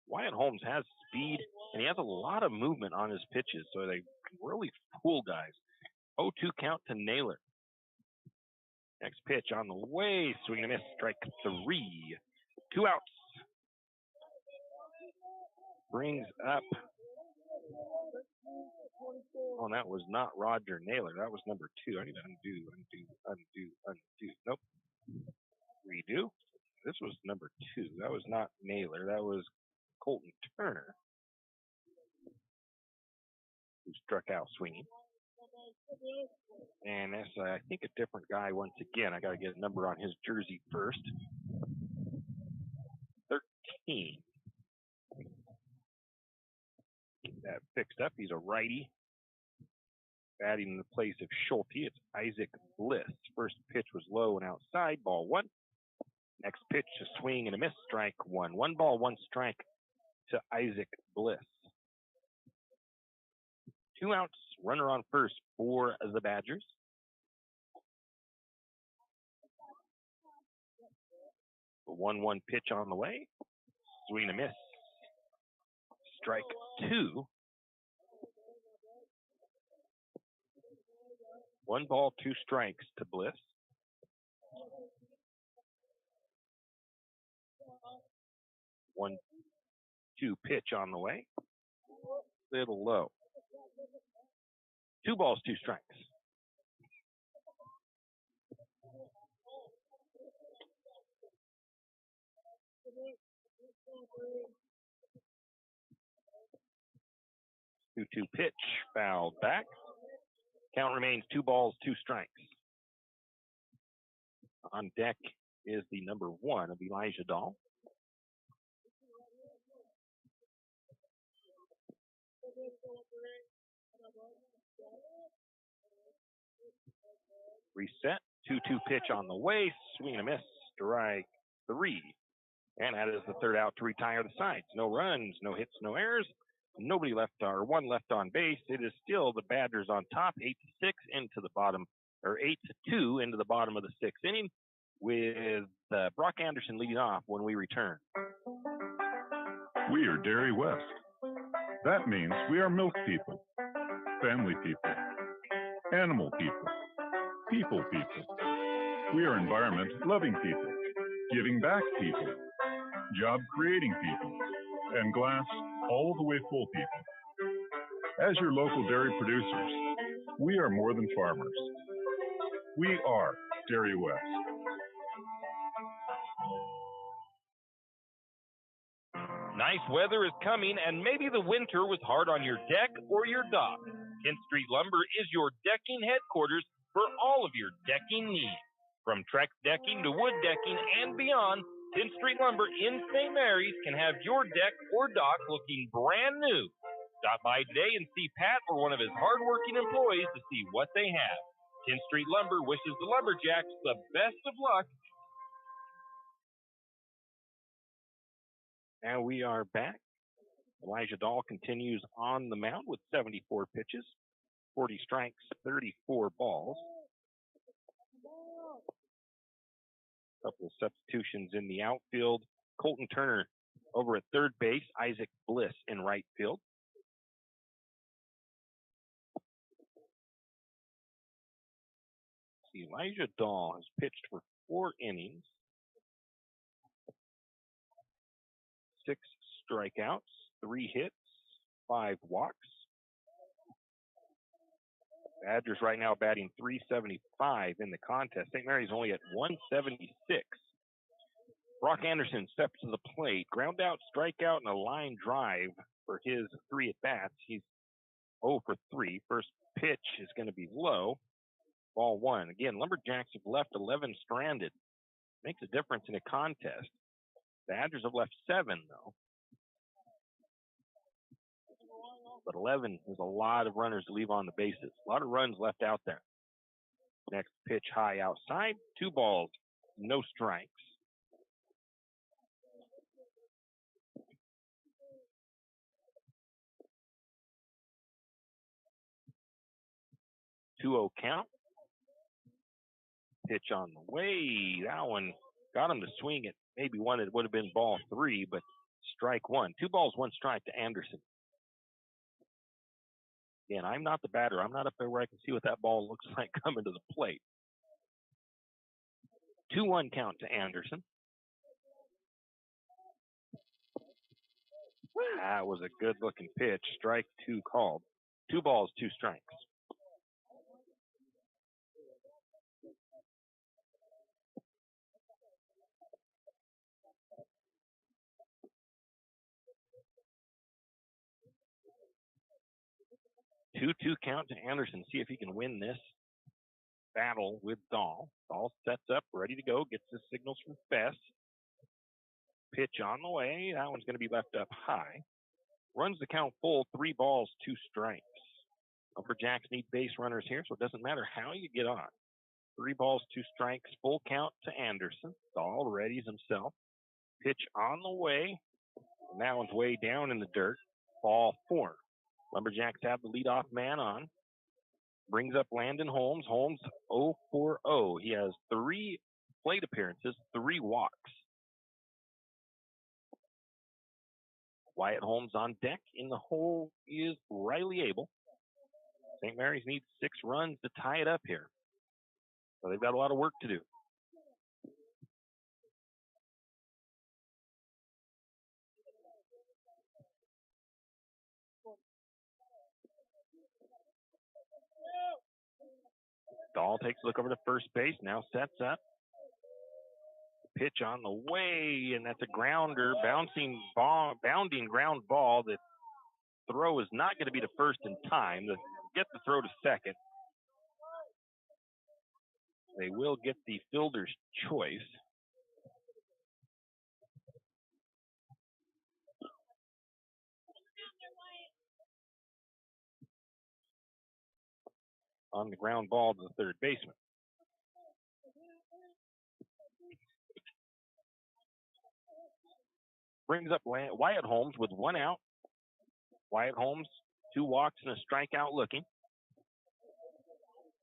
Wyatt Holmes has speed, and he has a lot of movement on his pitches, so they can really fool guys. 0-2 count to Naylor. Next pitch on the way, swing and a miss, strike 3. 2 outs. Brings up. Oh, that was not Roger Naylor. That was number 2. I need to undo. Nope. Redo. This was number 2. That was not Naylor. That was Colton Turner, who struck out swinging. And that's, I think, a different guy once again. I got to get a number on his jersey first. 13. Get that fixed up. He's a righty. Batting in the place of Schulte. It's Isaac Bliss. First pitch was low and outside. Ball 1. Next pitch, a swing and a miss. Strike 1. 1 ball, 1 strike to Isaac Bliss. 2 outs. Runner on first for the Badgers. The 1-1 pitch on the way. Swing and a miss. Strike 2. 1 ball, 2 strikes to Bliss. One, 2 pitch on the way. Little low. 2 balls, 2 strikes. Two pitch, fouled back. Count remains 2 balls, 2 strikes. On deck is the number 1 of Elijah Dahl. Reset. 2-2 pitch on the way. Swing and a miss. Strike 3. And that is the third out to retire the sides. No runs, no hits, no errors. Nobody left, or 1 left on base. It is still the Badgers on top, 8-6 into the bottom, or 8-2 into the bottom of the 6th inning, with Brock Anderson leading off when we return. We are Dairy West. That means we are milk people, family people, animal people, people people. We are environment-loving people, giving back people, job-creating people, and glass all the way full people. As your local dairy producers, we are more than farmers. We are Dairy West. Nice weather is coming, and maybe the winter was hard on your deck or your dock. 10th Street Lumber is your decking headquarters for all of your decking needs. From Trex decking to wood decking and beyond, 10th Street Lumber in St. Mary's can have your deck or dock looking brand new. Stop by today and see Pat or one of his hardworking employees to see what they have. 10th Street Lumber wishes the Lumberjacks the best of luck. And we are back. Elijah Dahl continues on the mound with 74 pitches, 40 strikes, 34 balls. A couple of substitutions in the outfield. Colton Turner over at third base, Isaac Bliss in right field. Elijah Dahl has pitched for 4 innings, 6 strikeouts, 3 hits, 5 walks. Badgers right now batting .375 in the contest. St. Mary's only at .176. Brock Anderson steps to the plate. Ground out, strikeout, and a line drive for his 3 at-bats. He's 0 for 3. First pitch is going to be low. Ball 1. Again, Lumberjacks have left 11 stranded. Makes a difference in a contest. Badgers have left 7, though. But 11 is a lot of runners to leave on the bases. A lot of runs left out there. Next pitch high outside. 2 balls, no strikes. Two-0 count. Pitch on the way. That one got him to swing it. Maybe one, it would have been ball 3, but strike 1. 2 balls, 1 strike to Anderson. Again, I'm not the batter. I'm not up there where I can see what that ball looks like coming to the plate. 2-1 count to Anderson. That was a good-looking pitch. Strike 2 called. 2 balls, 2 strikes. Two count to Anderson. See if he can win this battle with Dahl. Dahl sets up, ready to go, gets his signals from Fess. Pitch on the way. That one's going to be left up high. Runs the count full, 3 balls, 2 strikes. Lumberjacks need base runners here, so it doesn't matter how you get on. 3 balls, 2 strikes, full count to Anderson. Dahl readies himself. Pitch on the way. And that one's way down in the dirt. Ball 4. Lumberjacks have the leadoff man on. Brings up Landon Holmes. Holmes 0 for 0. He has 3 plate appearances, 3 walks. Wyatt Holmes on deck. In the hole is Riley Abel. St. Mary's needs 6 runs to tie it up here. So they've got a lot of work to do. Dahl takes a look over to first base, now sets up. Pitch on the way, and that's a grounder, bounding ground ball. The throw is not going to be to first in time. Get the throw to second. They will get the fielder's choice. On the ground ball to the third baseman. Brings up Wyatt Holmes with 1 out. Wyatt Holmes, 2 walks and a strikeout looking.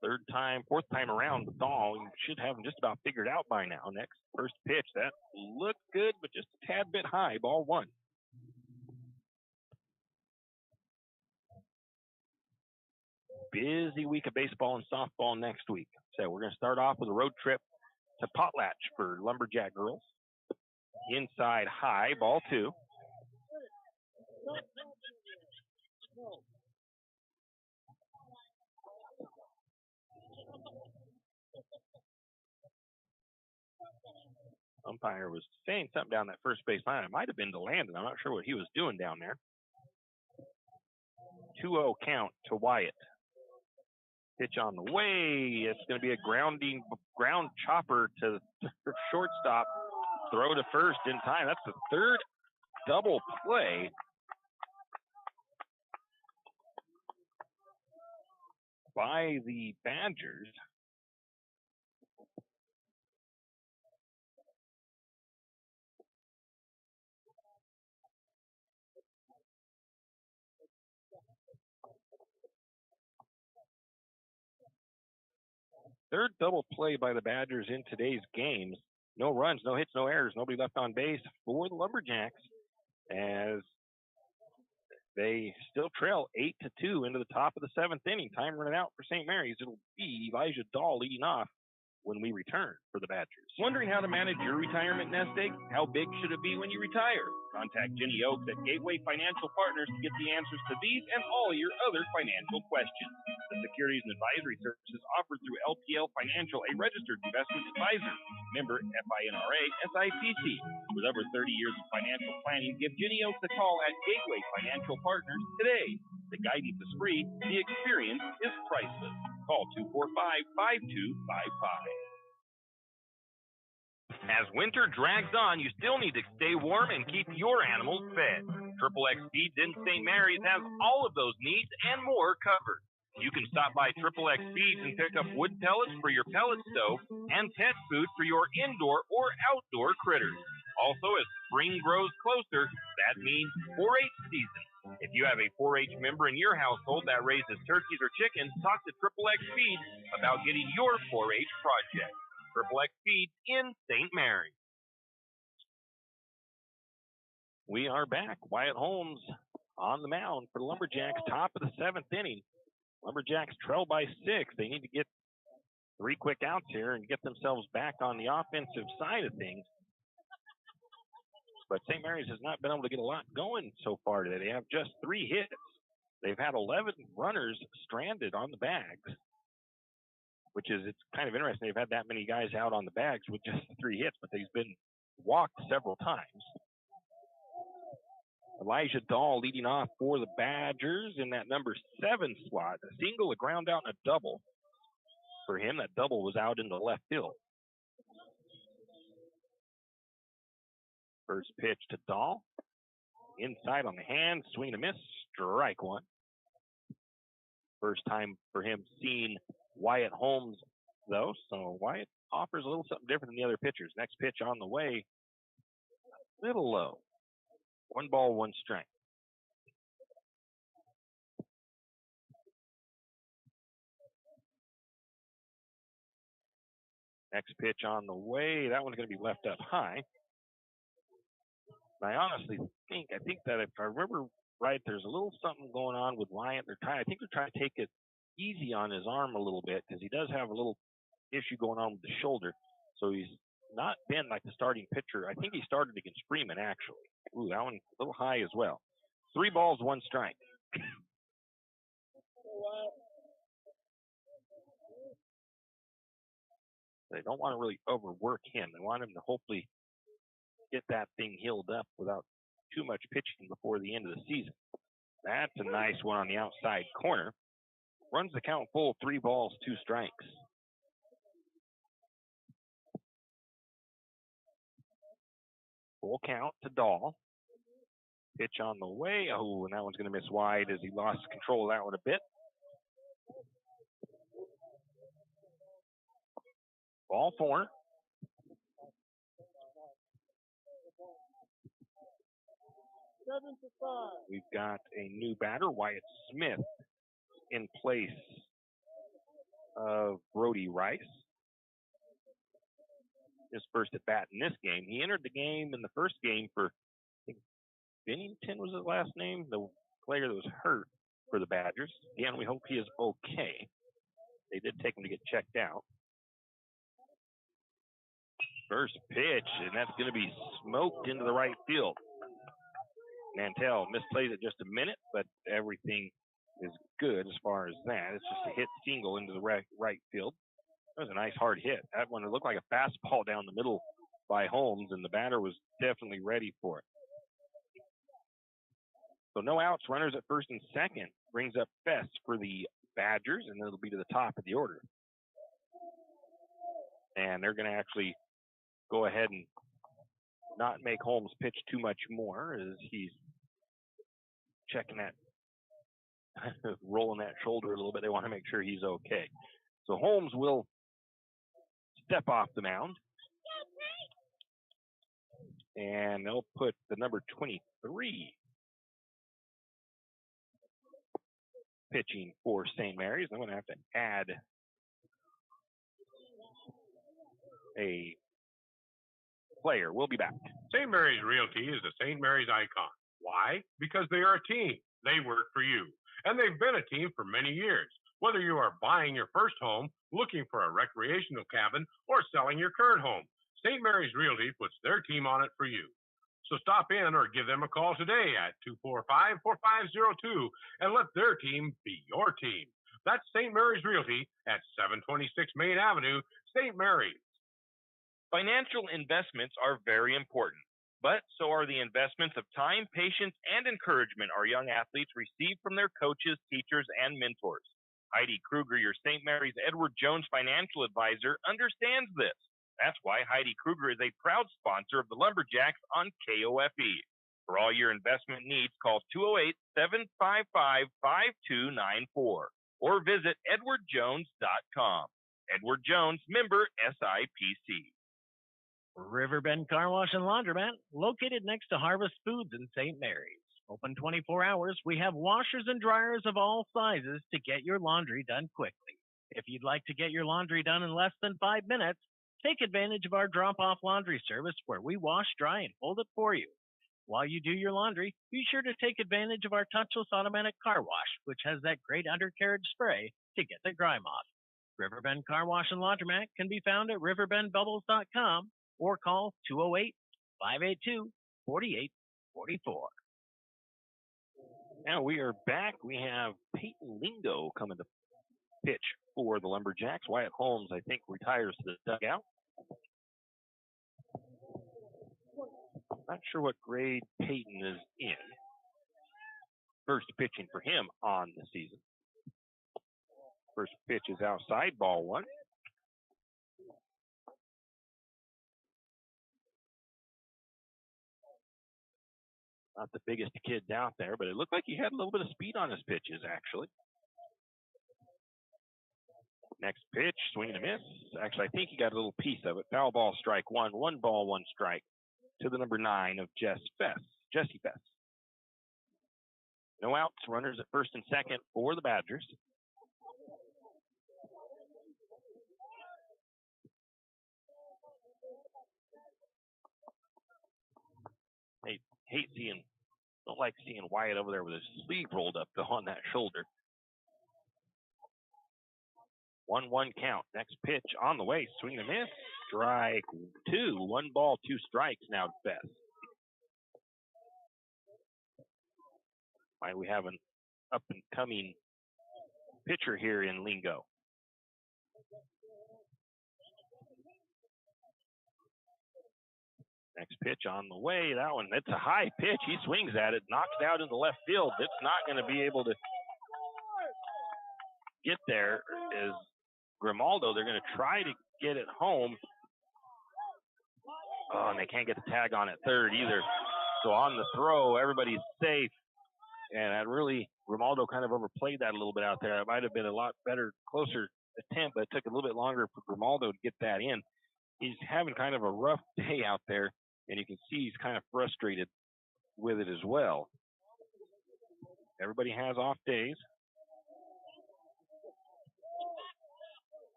Fourth time around with Dahl. You should have him just about figured out by now. Next, first pitch. That looked good, but just a tad bit high. Ball 1. Busy week of baseball and softball next week. So we're going to start off with a road trip to Potlatch for Lumberjack girls. Inside high, ball 2. Umpire was saying something down that first base line. It might have been to Landon. I'm not sure what he was doing down there. 2-0 count to Wyatt. Pitch on the way. It's going to be a ground chopper to shortstop. Throw to first in time. That's the 3rd double play by the Badgers. Third double play by the Badgers in today's games. No runs, no hits, no errors, nobody left on base for the Lumberjacks as they still trail 8-2 into the top of the seventh inning. Time running out for St. Mary's. It'll be Elijah Dahl leading off when we return for the Badgers. Wondering how to manage your retirement nest egg? How big should it be when you retire? Contact Jenny Oaks at Gateway Financial Partners to get the answers to these and all your other financial questions. The securities and advisory services offered through LPL Financial, a registered investment advisor. Member FINRA SIPC. With over 30 years of financial planning, give Jenny Oaks a call at Gateway Financial Partners today. The guidance is free. The experience is priceless. Call 245-5255. As winter drags on, you still need to stay warm and keep your animals fed. XXX Feeds in St. Mary's has all of those needs and more covered. You can stop by XXX Feeds and pick up wood pellets for your pellet stove and pet food for your indoor or outdoor critters. Also, as spring grows closer, that means 4-H season. If you have a 4-H member in your household that raises turkeys or chickens, talk to XXX Feeds about getting your 4-H project. XXX Feeds in St. Mary's. We are back. Wyatt Holmes on the mound for the Lumberjacks, top of the seventh inning. Lumberjacks trail by 6. They need to get 3 quick outs here and get themselves back on the offensive side of things. But St. Mary's has not been able to get a lot going so far today. They have just 3 hits. They've had 11 runners stranded on the bags, which is, it's kind of interesting. They've had that many guys out on the bags with just 3 hits, but they've been walked several times. Elijah Dahl leading off for the Badgers in that number 7 slot. A single, a ground out, and a double. For him, that double was out in the left field. First pitch to Dahl. Inside on the hand, swing and a miss, strike one. First time for him seeing Wyatt Holmes, though, so Wyatt offers a little something different than the other pitchers. Next pitch on the way, a little low. 1 ball, 1 strike. Next pitch on the way, that one's going to be left up high. I honestly think that if I remember right, there's a little something going on with Wyatt. I think they're trying to take it easy on his arm a little bit because he does have a little issue going on with the shoulder. So he's not been like the starting pitcher. I think he started against Freeman, actually. Ooh, that one a little high as well. 3 balls, 1 strike. They don't want to really overwork him. They want him to hopefully get that thing healed up without too much pitching before the end of the season. That's a nice one on the outside corner. Runs the count full, 3 balls, 2 strikes. Full count to Dahl. Pitch on the way. Oh, and that one's going to miss wide as he lost control of that one a bit. Ball 4. We've got a new batter, Wyatt Smith, in place of Brody Rice. His first at bat in this game. He entered the game in the first game for, I think, Bennington was his last name, the player that was hurt for the Badgers. Again, we hope he is okay. They did take him to get checked out. First pitch, and that's going to be smoked into the right field. Mantell misplays it just a minute, but everything is good as far as that. It's just a hit single into the right field. That was a nice hard hit. That one, it looked like a fastball down the middle by Holmes, and the batter was definitely ready for it. So no outs, runners at first and second. Brings up Fest for the Badgers, and it'll be to the top of the order. And they're going to actually go ahead and not make Holmes pitch too much more as he's checking that, rolling that shoulder a little bit. They want to make sure he's okay. So Holmes will step off the mound. And they'll put the number 23 pitching for St. Mary's. I'm going to have to add a player. We'll be back. St. Maries Realty is a St. Maries icon. Why? Because they are a team. They work for you. And they've been a team for many years. Whether you are buying your first home, looking for a recreational cabin, or selling your current home, St. Maries Realty puts their team on it for you. So stop in or give them a call today at 245-4502 and let their team be your team. That's St. Maries Realty at 726 Main Avenue, St. Maries. Financial investments are very important, but so are the investments of time, patience, and encouragement our young athletes receive from their coaches, teachers, and mentors. Heidi Kruger, your St. Mary's Edward Jones financial advisor, understands this. That's why Heidi Kruger is a proud sponsor of the Lumberjacks on KOFE. For all your investment needs, call 208-755-5294 or visit edwardjones.com. Edward Jones, member SIPC. Riverbend Car Wash and Laundromat, located next to Harvest Foods in St. Mary's. Open 24 hours, we have washers and dryers of all sizes to get your laundry done quickly. If you'd like to get your laundry done in less than 5 minutes, take advantage of our drop-off laundry service where we wash, dry, and fold it for you. While you do your laundry, be sure to take advantage of our touchless automatic car wash, which has that great undercarriage spray to get the grime off. Riverbend Car Wash and Laundromat can be found at riverbendbubbles.com or call 208-582-4844. Now we are back. We have Peyton Lingo coming to pitch for the Lumberjacks. Wyatt Holmes, I think, retires to the dugout. Not sure what grade Peyton is in. First pitching for him on the season. First pitch is outside, ball one. Not the biggest kids out there, but it looked like he had a little bit of speed on his pitches, actually. Next pitch, swing and a miss. Actually, I think he got a little piece of it. Foul ball, strike one. 1 ball, 1 strike to the number 9 of Jesse Fess. No outs, runners at first and second for the Badgers. Don't like seeing Wyatt over there with his sleeve rolled up on that shoulder. 1-1 count. Next pitch on the way. Swing and a miss. Strike 2. 1 ball, 2 strikes now to Best. Might we have an up and coming pitcher here in Lingo? Next pitch on the way. That one, it's a high pitch. He swings at it, knocks it out into left field. It's not going to be able to get there. Is Grimaldo. They're going to try to get it home. Oh, and they can't get the tag on at third either. So on the throw, everybody's safe. And that really, Grimaldo kind of overplayed that a little bit out there. It might have been a lot better, closer attempt, but it took a little bit longer for Grimaldo to get that in. He's having kind of a rough day out there, and you can see he's kind of frustrated with it as well. Everybody has off days.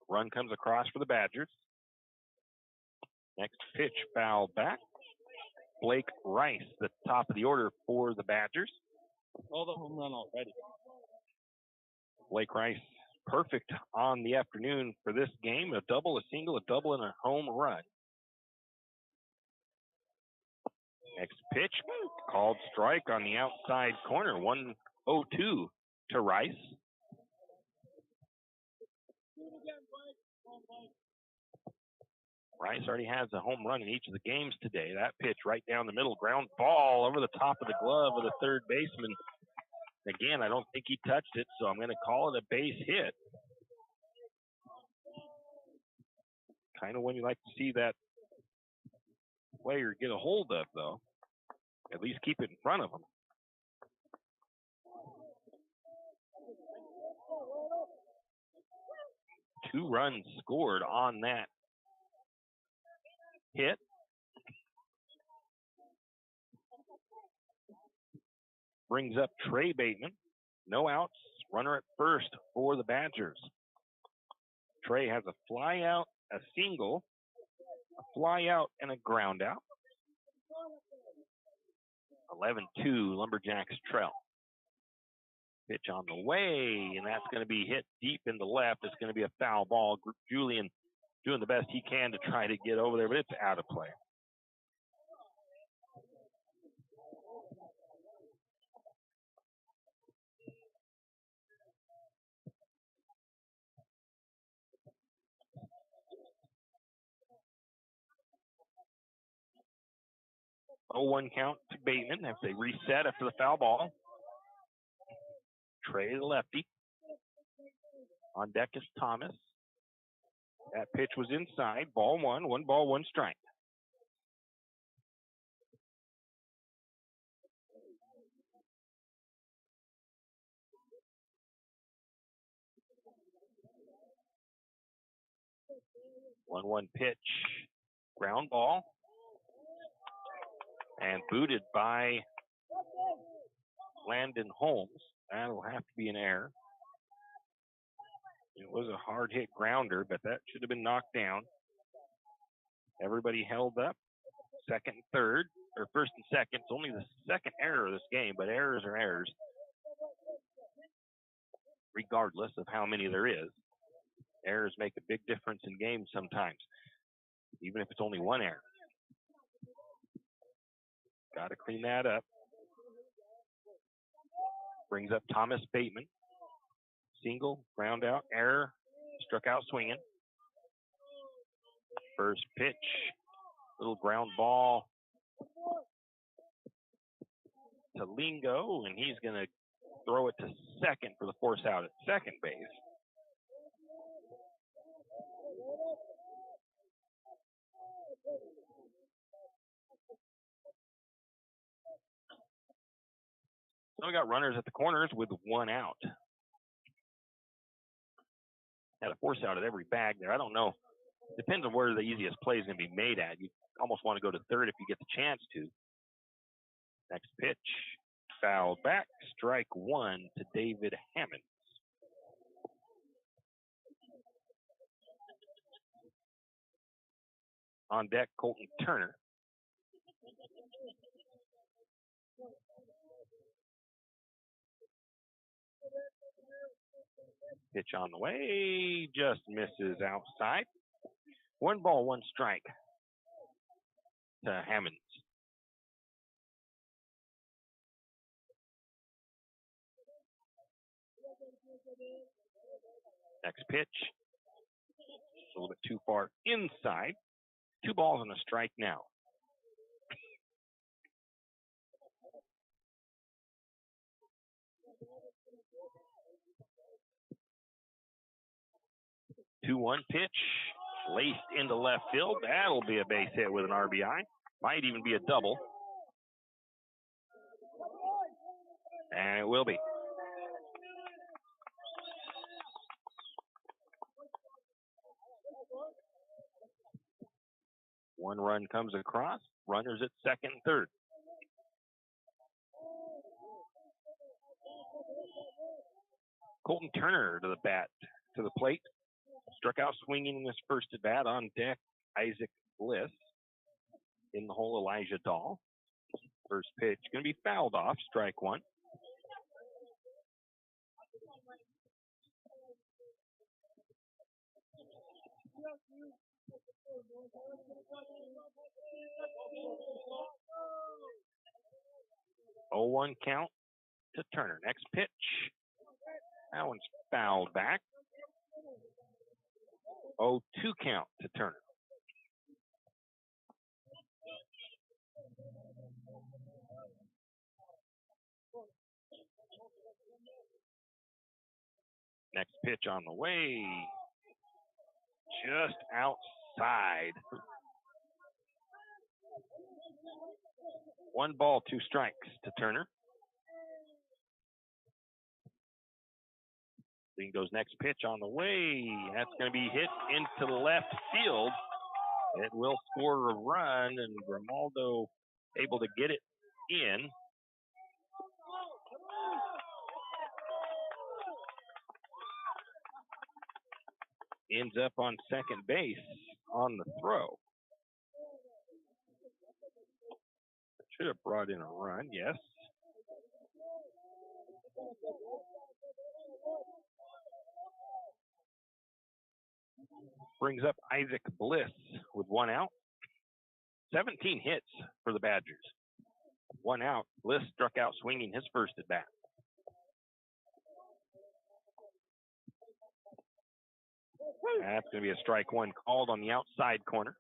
Run comes across for the Badgers. Next pitch, foul back. Blake Rice, the top of the order for the Badgers. Oh, the home run already. Blake Rice, perfect on the afternoon for this game. A double, a single, a double, and a home run. Next pitch, called strike on the outside corner. 1-0-2 to Rice. Rice already has a home run in each of the games today. That pitch right down the middle, ground ball over the top of the glove of the third baseman. Again, I don't think he touched it, so I'm going to call it a base hit. Kind of when you like to see that player get a hold of, though. At least keep it in front of him. Two runs scored on that hit. brings up Trey Bateman. No outs. Runner at first for the Badgers. Trey has a fly out, a single, a fly out, and a ground out. 11-2, Lumberjacks trail. Pitch on the way, and that's going to be hit deep in the left. It's going to be a foul ball. Julian doing the best he can to try to get over there, but it's out of play. Oh, 1 count to Bateman as they reset after the foul ball. Trey the lefty. On deck is Thomas. That pitch was inside. Ball 1. 1 ball, 1 strike. One pitch. Ground ball. And booted by Landon Holmes. That'll have to be an error. It was a hard hit grounder, but that should have been knocked down. Everybody held up. Second and third, or first and second. It's only the second error of this game, but errors are errors. Regardless of how many there is. Errors make a big difference in games sometimes, even if it's only 1 error. Got to clean that up. Brings up Thomas Bateman. Single, ground out, error, struck out swinging. First pitch, little ground ball to Lingo, and he's going to throw it to second for the force out at second base. So we got runners at the corners with 1 out. Had a force out at every bag there. I don't know. Depends on where the easiest play is going to be made at. You almost want to go to third if you get the chance to. Next pitch. Foul back. Strike 1 to David Hammond. On deck, Colton Turner. Pitch on the way, just misses outside. 1 ball, 1 strike to Hammonds. Next pitch, a little bit too far inside. 2 balls and a strike now. Two-one pitch, laced into left field. That'll be a base hit with an RBI. Might even be a double. And it will be. One run comes across. Runners at second and third. Colton Turner to the bat, to the plate. Struck out swinging in his first at bat. On deck, Isaac Bliss. In the hole, Elijah Dahl. First pitch going to be fouled off. Strike 1. Oh, 1 count to Turner. Next pitch. That one's fouled back. 0-2 count to Turner. Next pitch on the way. Just outside. 1 ball, 2 strikes to Turner. Lingo's next pitch on the way. That's going to be hit into the left field. It will score a run, and Grimaldo able to get it in. ends up on second base on the throw. Should have brought in a run, yes. Brings up Isaac Bliss with 1 out. 17 hits for the Badgers. 1 out. Bliss struck out swinging his first at bat. That's going to be a strike 1 called on the outside corner.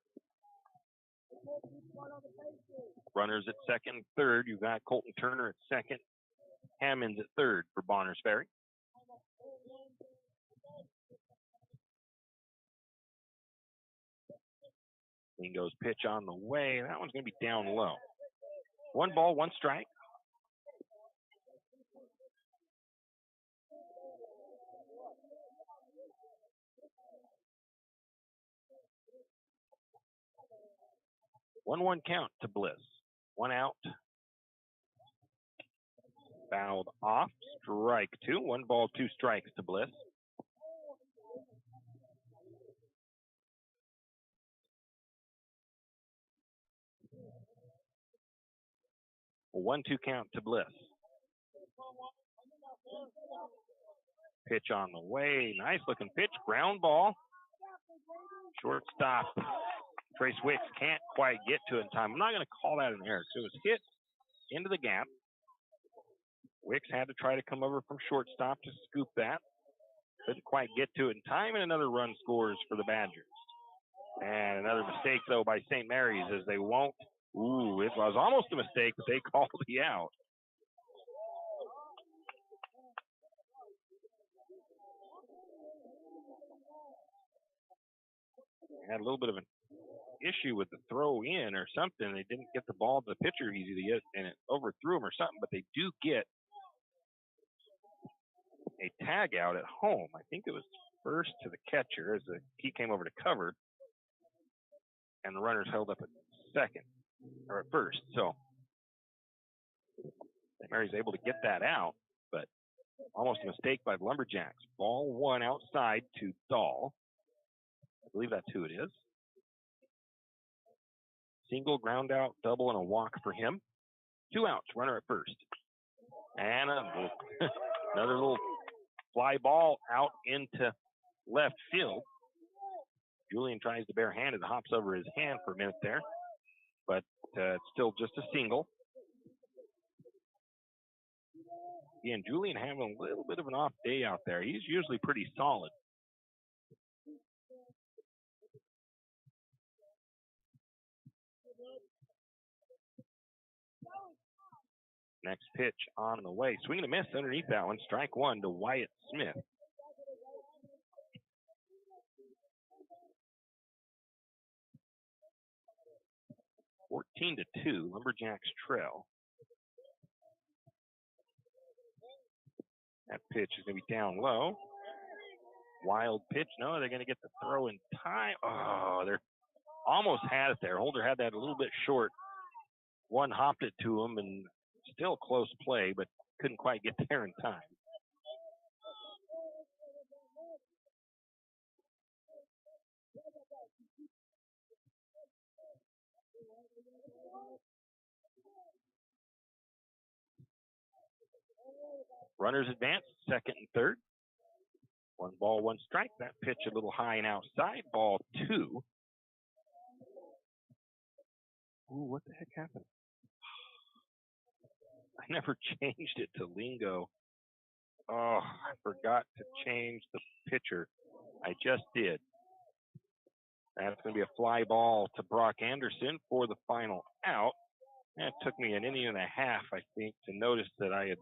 Runners at second and third. You've got Colton Turner at second. Hammonds at third for Bonners Ferry. Lingo's pitch on the way. That one's going to be down low. 1 ball, 1 strike. One count to Bliss. 1 out. Fouled off. Strike 2. 1 ball, 2 strikes to Bliss. A 1-2 count to Bliss. Pitch on the way. Nice looking pitch. Ground ball. Shortstop Trace Wicks can't quite get to it in time. I'm not going to call that an error. So it was hit into the gap. Wicks had to try to come over from shortstop to scoop that. Couldn't quite get to it in time, and another run scores for the Badgers. And another mistake, though, by St. Mary's as they won't. Ooh, it was almost a mistake, but they called the out. They had a little bit of an issue with the throw in or something. They didn't get the ball to the pitcher easy to get, and it overthrew him or something, but they do get a tag out at home. I think it was first to the catcher as he came over to cover, and the runners held up at second, or at first. So St. Mary's able to get that out, but almost a mistake by the Lumberjacks. Ball 1 outside to Dahl. I believe that's who it is. Single, ground out, double, and a walk for him. 2 outs, runner at first. And another little fly ball out into left field. Julian tries to bare-handed, hops over his hand for a minute there, but it's still just a single. Again, Julian having a little bit of an off day out there. He's usually pretty solid. Next pitch on the way. Swing and a miss underneath that one. Strike 1 to Wyatt Smith. (14-2). Lumberjacks trail. That pitch is going to be down low. Wild pitch. No, they're going to get the throw in time. Oh, they're almost had it there. Holder had that a little bit short. One hopped it to him, and still close play, but couldn't quite get there in time. Runners advance, second and third. 1 ball, 1 strike. That pitch a little high and outside. Ball 2. Ooh, what the heck happened? I never changed it to Lingo. Oh, I forgot to change the pitcher. I just did. That's going to be a fly ball to Brock Anderson for the final out. And it took me an inning and a half, I think, to notice that I had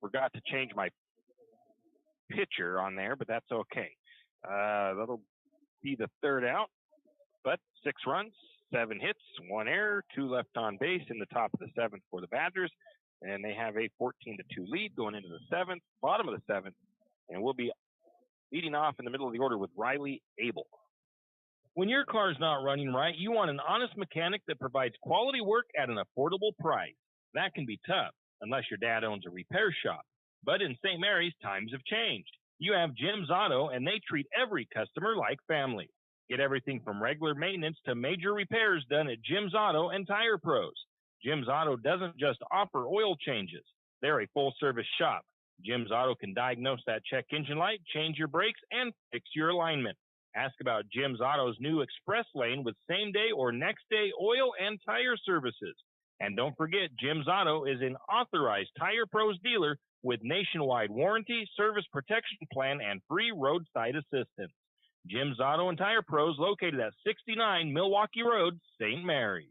forgot to change my pitcher on there, but that's okay. That'll be the third out, but 6 runs, 7 hits, 1 error, 2 left on base in the top of the 7th for the Badgers, and they have a 14-2 lead going into the 7th, bottom of the 7th, and we'll be leading off in the middle of the order with Riley Abel. When your car's not running right, you want an honest mechanic that provides quality work at an affordable price. That can be tough, unless your dad owns a repair shop. But in St. Mary's, times have changed. You have Jim's Auto, and they treat every customer like family. Get everything from regular maintenance to major repairs done at Jim's Auto and Tire Pros. Jim's Auto doesn't just offer oil changes. They're a full-service shop. Jim's Auto can diagnose that check engine light, change your brakes, and fix your alignment. Ask about Jim's Auto's new Express Lane with same-day or next-day oil and tire services. And don't forget, Jim's Auto is an authorized Tire Pros dealer with nationwide warranty, service protection plan, and free roadside assistance. Jim's Auto and Tire Pros located at 69 Milwaukee Road, St. Mary's.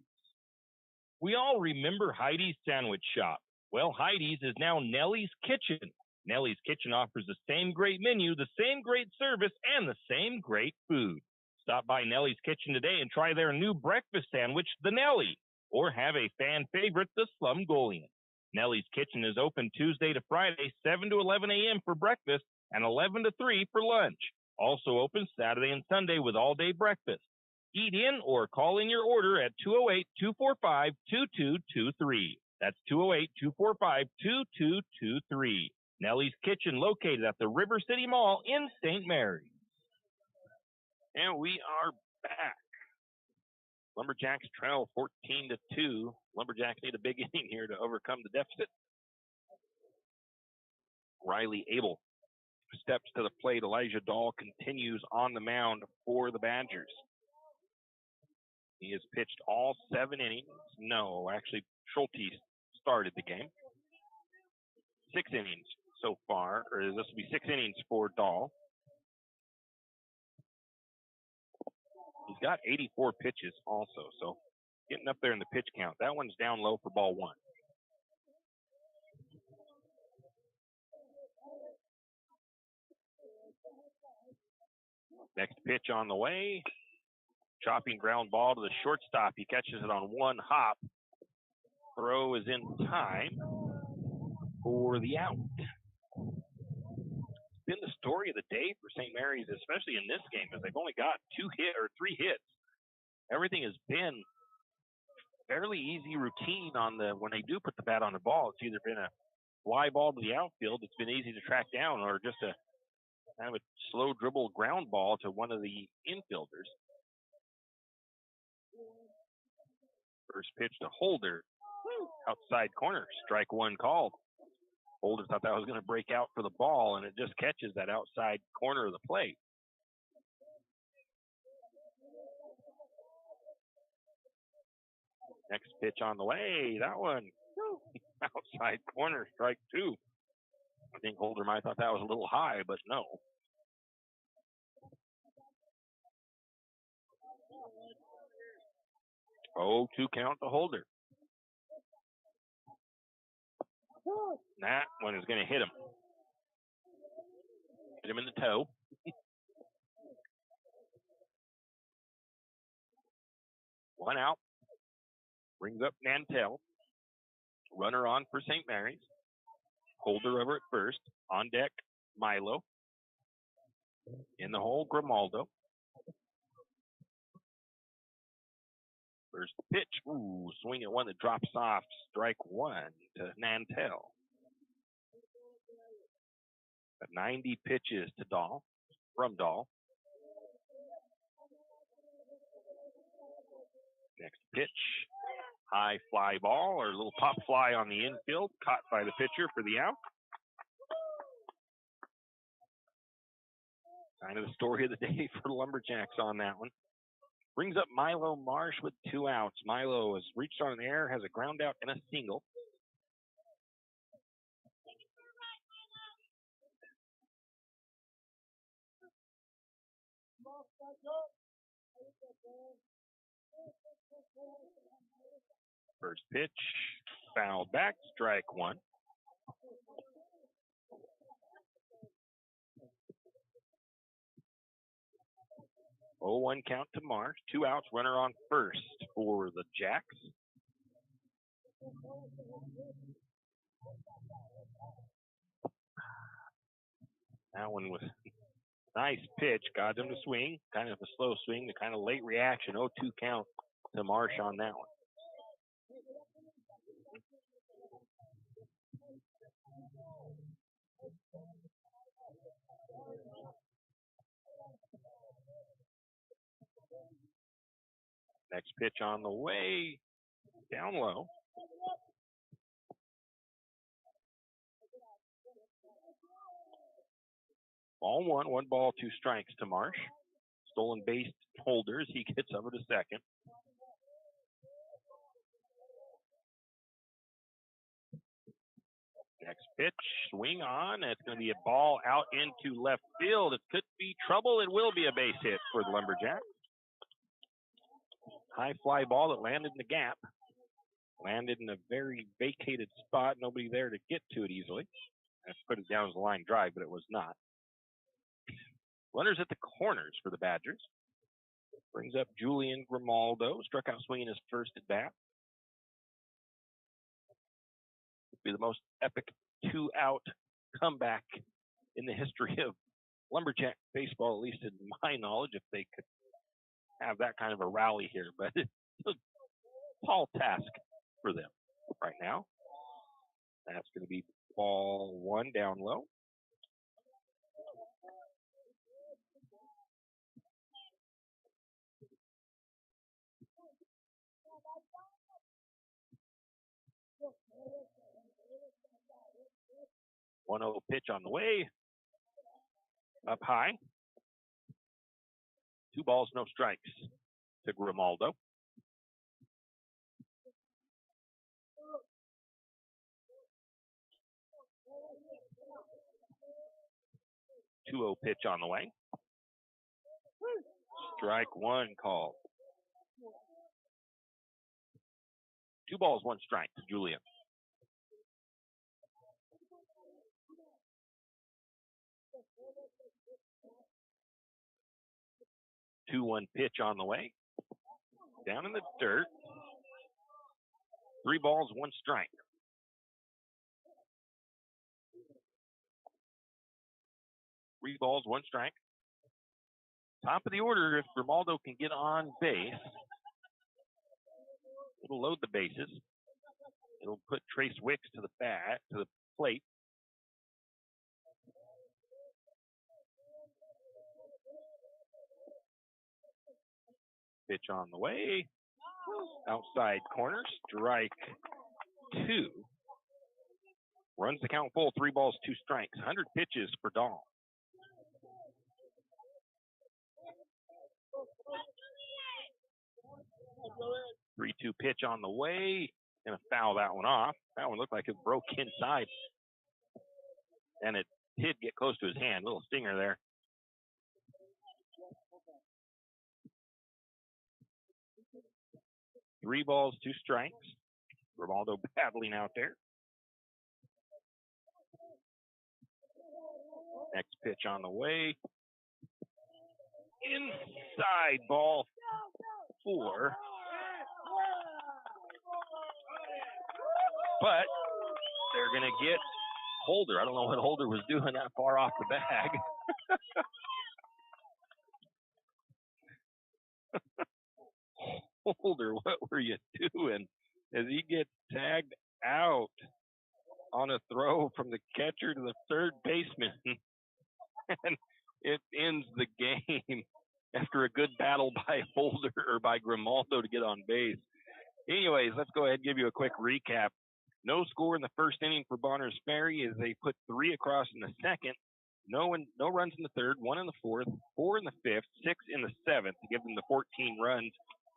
We all remember Heidi's Sandwich Shop. Well, Heidi's is now Nellie's Kitchen. Nellie's Kitchen offers the same great menu, the same great service, and the same great food. Stop by Nellie's Kitchen today and try their new breakfast sandwich, the Nellie, or have a fan favorite, the Slumgolian. Nellie's Kitchen is open Tuesday to Friday, 7 to 11 a.m. for breakfast and 11 to 3 for lunch. Also open Saturday and Sunday with all-day breakfast. Eat in or call in your order at 208-245-2223. That's 208-245-2223. Nellie's Kitchen located at the River City Mall in St. Mary's. And we are back. Lumberjacks trail 14-2. Lumberjacks need a big inning here to overcome the deficit. Riley Abel steps to the plate. Elijah Dahl continues on the mound for the Badgers. He has pitched all 7 innings. No, actually, Schulte started the game. 6 innings so far, or this will be 6 innings for Dahl. He's got 84 pitches also, so getting up there in the pitch count. That one's down low for ball 1. Next pitch on the way. Chopping ground ball to the shortstop. He catches it on one hop. Throw is in time for the out. It's been the story of the day for St. Mary's, especially in this game, because they've only got 3 hits. Everything has been fairly easy routine when they do put the bat on the ball. It's either been a fly ball to the outfield that's been easy to track down, or just a kind of a slow dribble ground ball to one of the infielders. First pitch to Holder, outside corner, strike 1 called. Holder thought that was going to break out for the ball, and it just catches that outside corner of the plate. Next pitch on the way, that one, outside corner, strike 2. I think Holder might have thought that was a little high, but no. Oh, 2 count to Holder. That one is going to hit him. Hit him in the toe. One out. Brings up Nantel. Runner on for St. Mary's. Holder over at first. On deck, Milo. In the hole, Grimaldo. First pitch. Ooh, swing at one that drops off. Strike 1 to Nantel. Got 90 pitches to Dahl. From Dahl. Next pitch. High fly ball, or a little pop fly on the infield. Caught by the pitcher for the out. Kind of the story of the day for the Lumberjacks on that one. Brings up Milo Marsh with 2 outs. Milo has reached on an air, has a ground out and a single. First pitch, fouled back, strike 1. Oh, 1 count to Marsh. 2 outs, runner on first for the Jacks. That one was a nice pitch. Got him to swing. Kind of a slow swing, the kind of late reaction. 0-2 count to Marsh on that one. Next pitch on the way, down low. Ball one ball, 2 strikes to Marsh. Stolen base holders, he gets over to second. Next pitch, swing on. It's going to be a ball out into left field. It could be trouble. It will be a base hit for the Lumberjacks. High fly ball that landed in the gap. Landed in a very vacated spot. Nobody there to get to it easily. I put it down as a line drive, but it was not. Runners at the corners for the Badgers. Brings up Julian Grimaldo. Struck out swinging his first at bat. Be the most epic 2-out comeback in the history of Lumberjack baseball, at least in my knowledge, if they could have that kind of a rally here. But it's a tall task for them right now. That's going to be ball 1 down low. One 0 pitch on the way. Up high. 2 balls, no strikes to Grimaldo. Two 0 pitch on the way. Strike 1 called. 2 balls, 1 strike to Julian. Two 1 pitch on the way. Down in the dirt. 3 balls, 1 strike. Three balls, 1 strike. Top of the order, if Grimaldo can get on base, it'll load the bases. It'll put Trace Wicks to the plate. Pitch on the way. Outside corner, strike 2. Runs the count full, 3 balls, 2 strikes. 100 pitches for Dahl. Three-two pitch on the way. Gonna foul that one off. That one looked like it broke inside. And it did get close to his hand. Little stinger there. Three balls, 2 strikes. Grimaldo battling out there. Next pitch on the way. Inside, ball 4. But they're going to get Holder. I don't know what Holder was doing that far off the bag. Holder, what were you doing? As he gets tagged out on a throw from the catcher to the third baseman. And it ends the game after a good battle by Holder or by Grimaldo to get on base. Anyways, let's go ahead and give you a quick recap. No score in the first inning for Bonners Ferry as they put 3 across in the second. No runs in the third, 1 in the fourth, 4 in the fifth, 6 in the seventh to give them the 14 runs,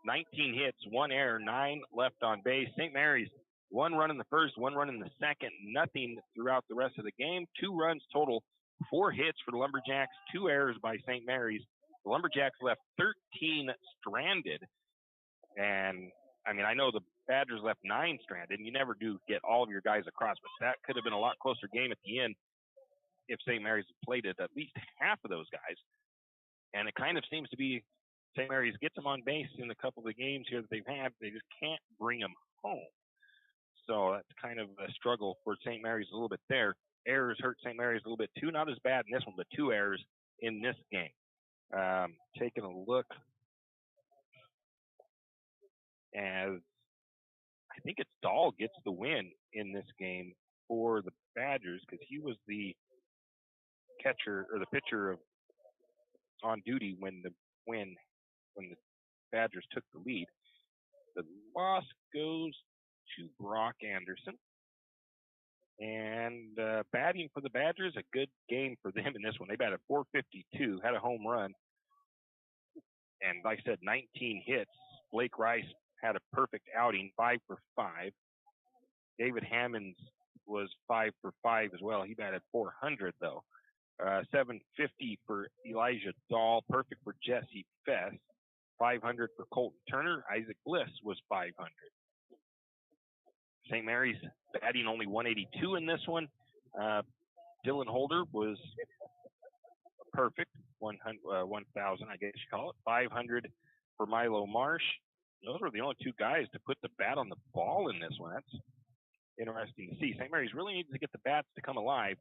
19 hits, 1 error, 9 left on base. St. Maries, 1 run in the first, 1 run in the second, nothing throughout the rest of the game. 2 runs total, 4 hits for the Lumberjacks, 2 errors by St. Maries. The Lumberjacks left 13 stranded. And, I mean, I know the Badgers left 9 stranded, and you never do get all of your guys across, but that could have been a lot closer game at the end if St. Maries had played at least half of those guys. And it kind of seems to be St. Maries gets them on base in a couple of the games here that they've had. They just can't bring them home. So that's kind of a struggle for St. Maries a little bit there. Errors hurt St. Maries a little bit too. Not as bad in this one, but 2 errors in this game. Taking a look as I think it's Dahl gets the win in this game for the Badgers because he was the catcher or the pitcher on duty when the Badgers took the lead. The loss goes to Brock Anderson. And batting for the Badgers, a good game for them in this one. They batted .452, had a home run. And like I said, 19 hits. Blake Rice had a perfect outing, 5 for 5. David Hammonds was 5 for 5 as well. He batted .400 though. 750 for Elijah Dahl, perfect for Jesse Fest. 500 for Colton Turner. Isaac Bliss was 500. St. Mary's batting only 182 in this one. Dylan Holder was perfect, 1,000, I guess you call it. 500 for Milo Marsh. Those were the only two guys to put the bat on the ball in this one. That's interesting to see. St. Mary's really needs to get the bats to come alive.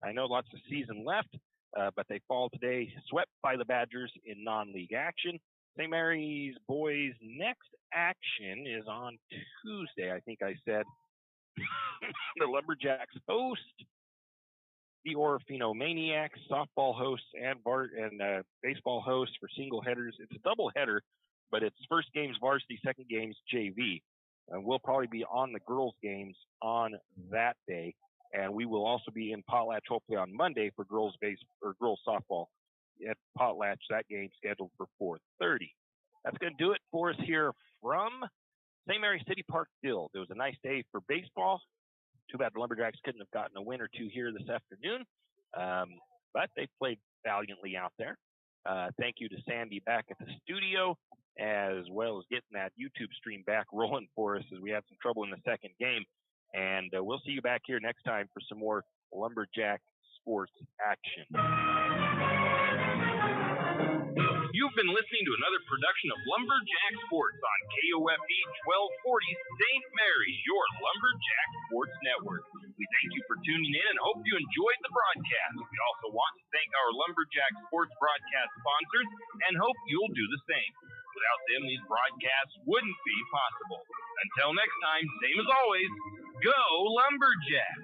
I know lots of season left, but they fall today, swept by the Badgers in non-league action. St. Mary's boys' next action is on Tuesday, I think I said. The Lumberjacks host the Orofino Maniacs, softball hosts and baseball hosts for single headers. It's a double header, but it's first game's varsity, second game's JV. And we'll probably be on the girls' games on that day. And we will also be in Potlatch hopefully on Monday for girls' softball at Potlatch. That game scheduled for 4:30. That's going to do it for us here from St. Mary's City Park Field. It was a nice day for baseball. Too bad the Lumberjacks couldn't have gotten a win or two here this afternoon, but they played valiantly out there. Thank you to Sandy back at the studio, as well as getting that YouTube stream back rolling for us as we had some trouble in the second game. And we'll see you back here next time for some more Lumberjack sports action. You've been listening to another production of Lumberjack Sports on KOFE 1240 St. Mary's, your Lumberjack Sports Network. We thank you for tuning in and hope you enjoyed the broadcast. We also want to thank our Lumberjack Sports broadcast sponsors and hope you'll do the same. Without them, these broadcasts wouldn't be possible. Until next time, same as always, go Lumberjack!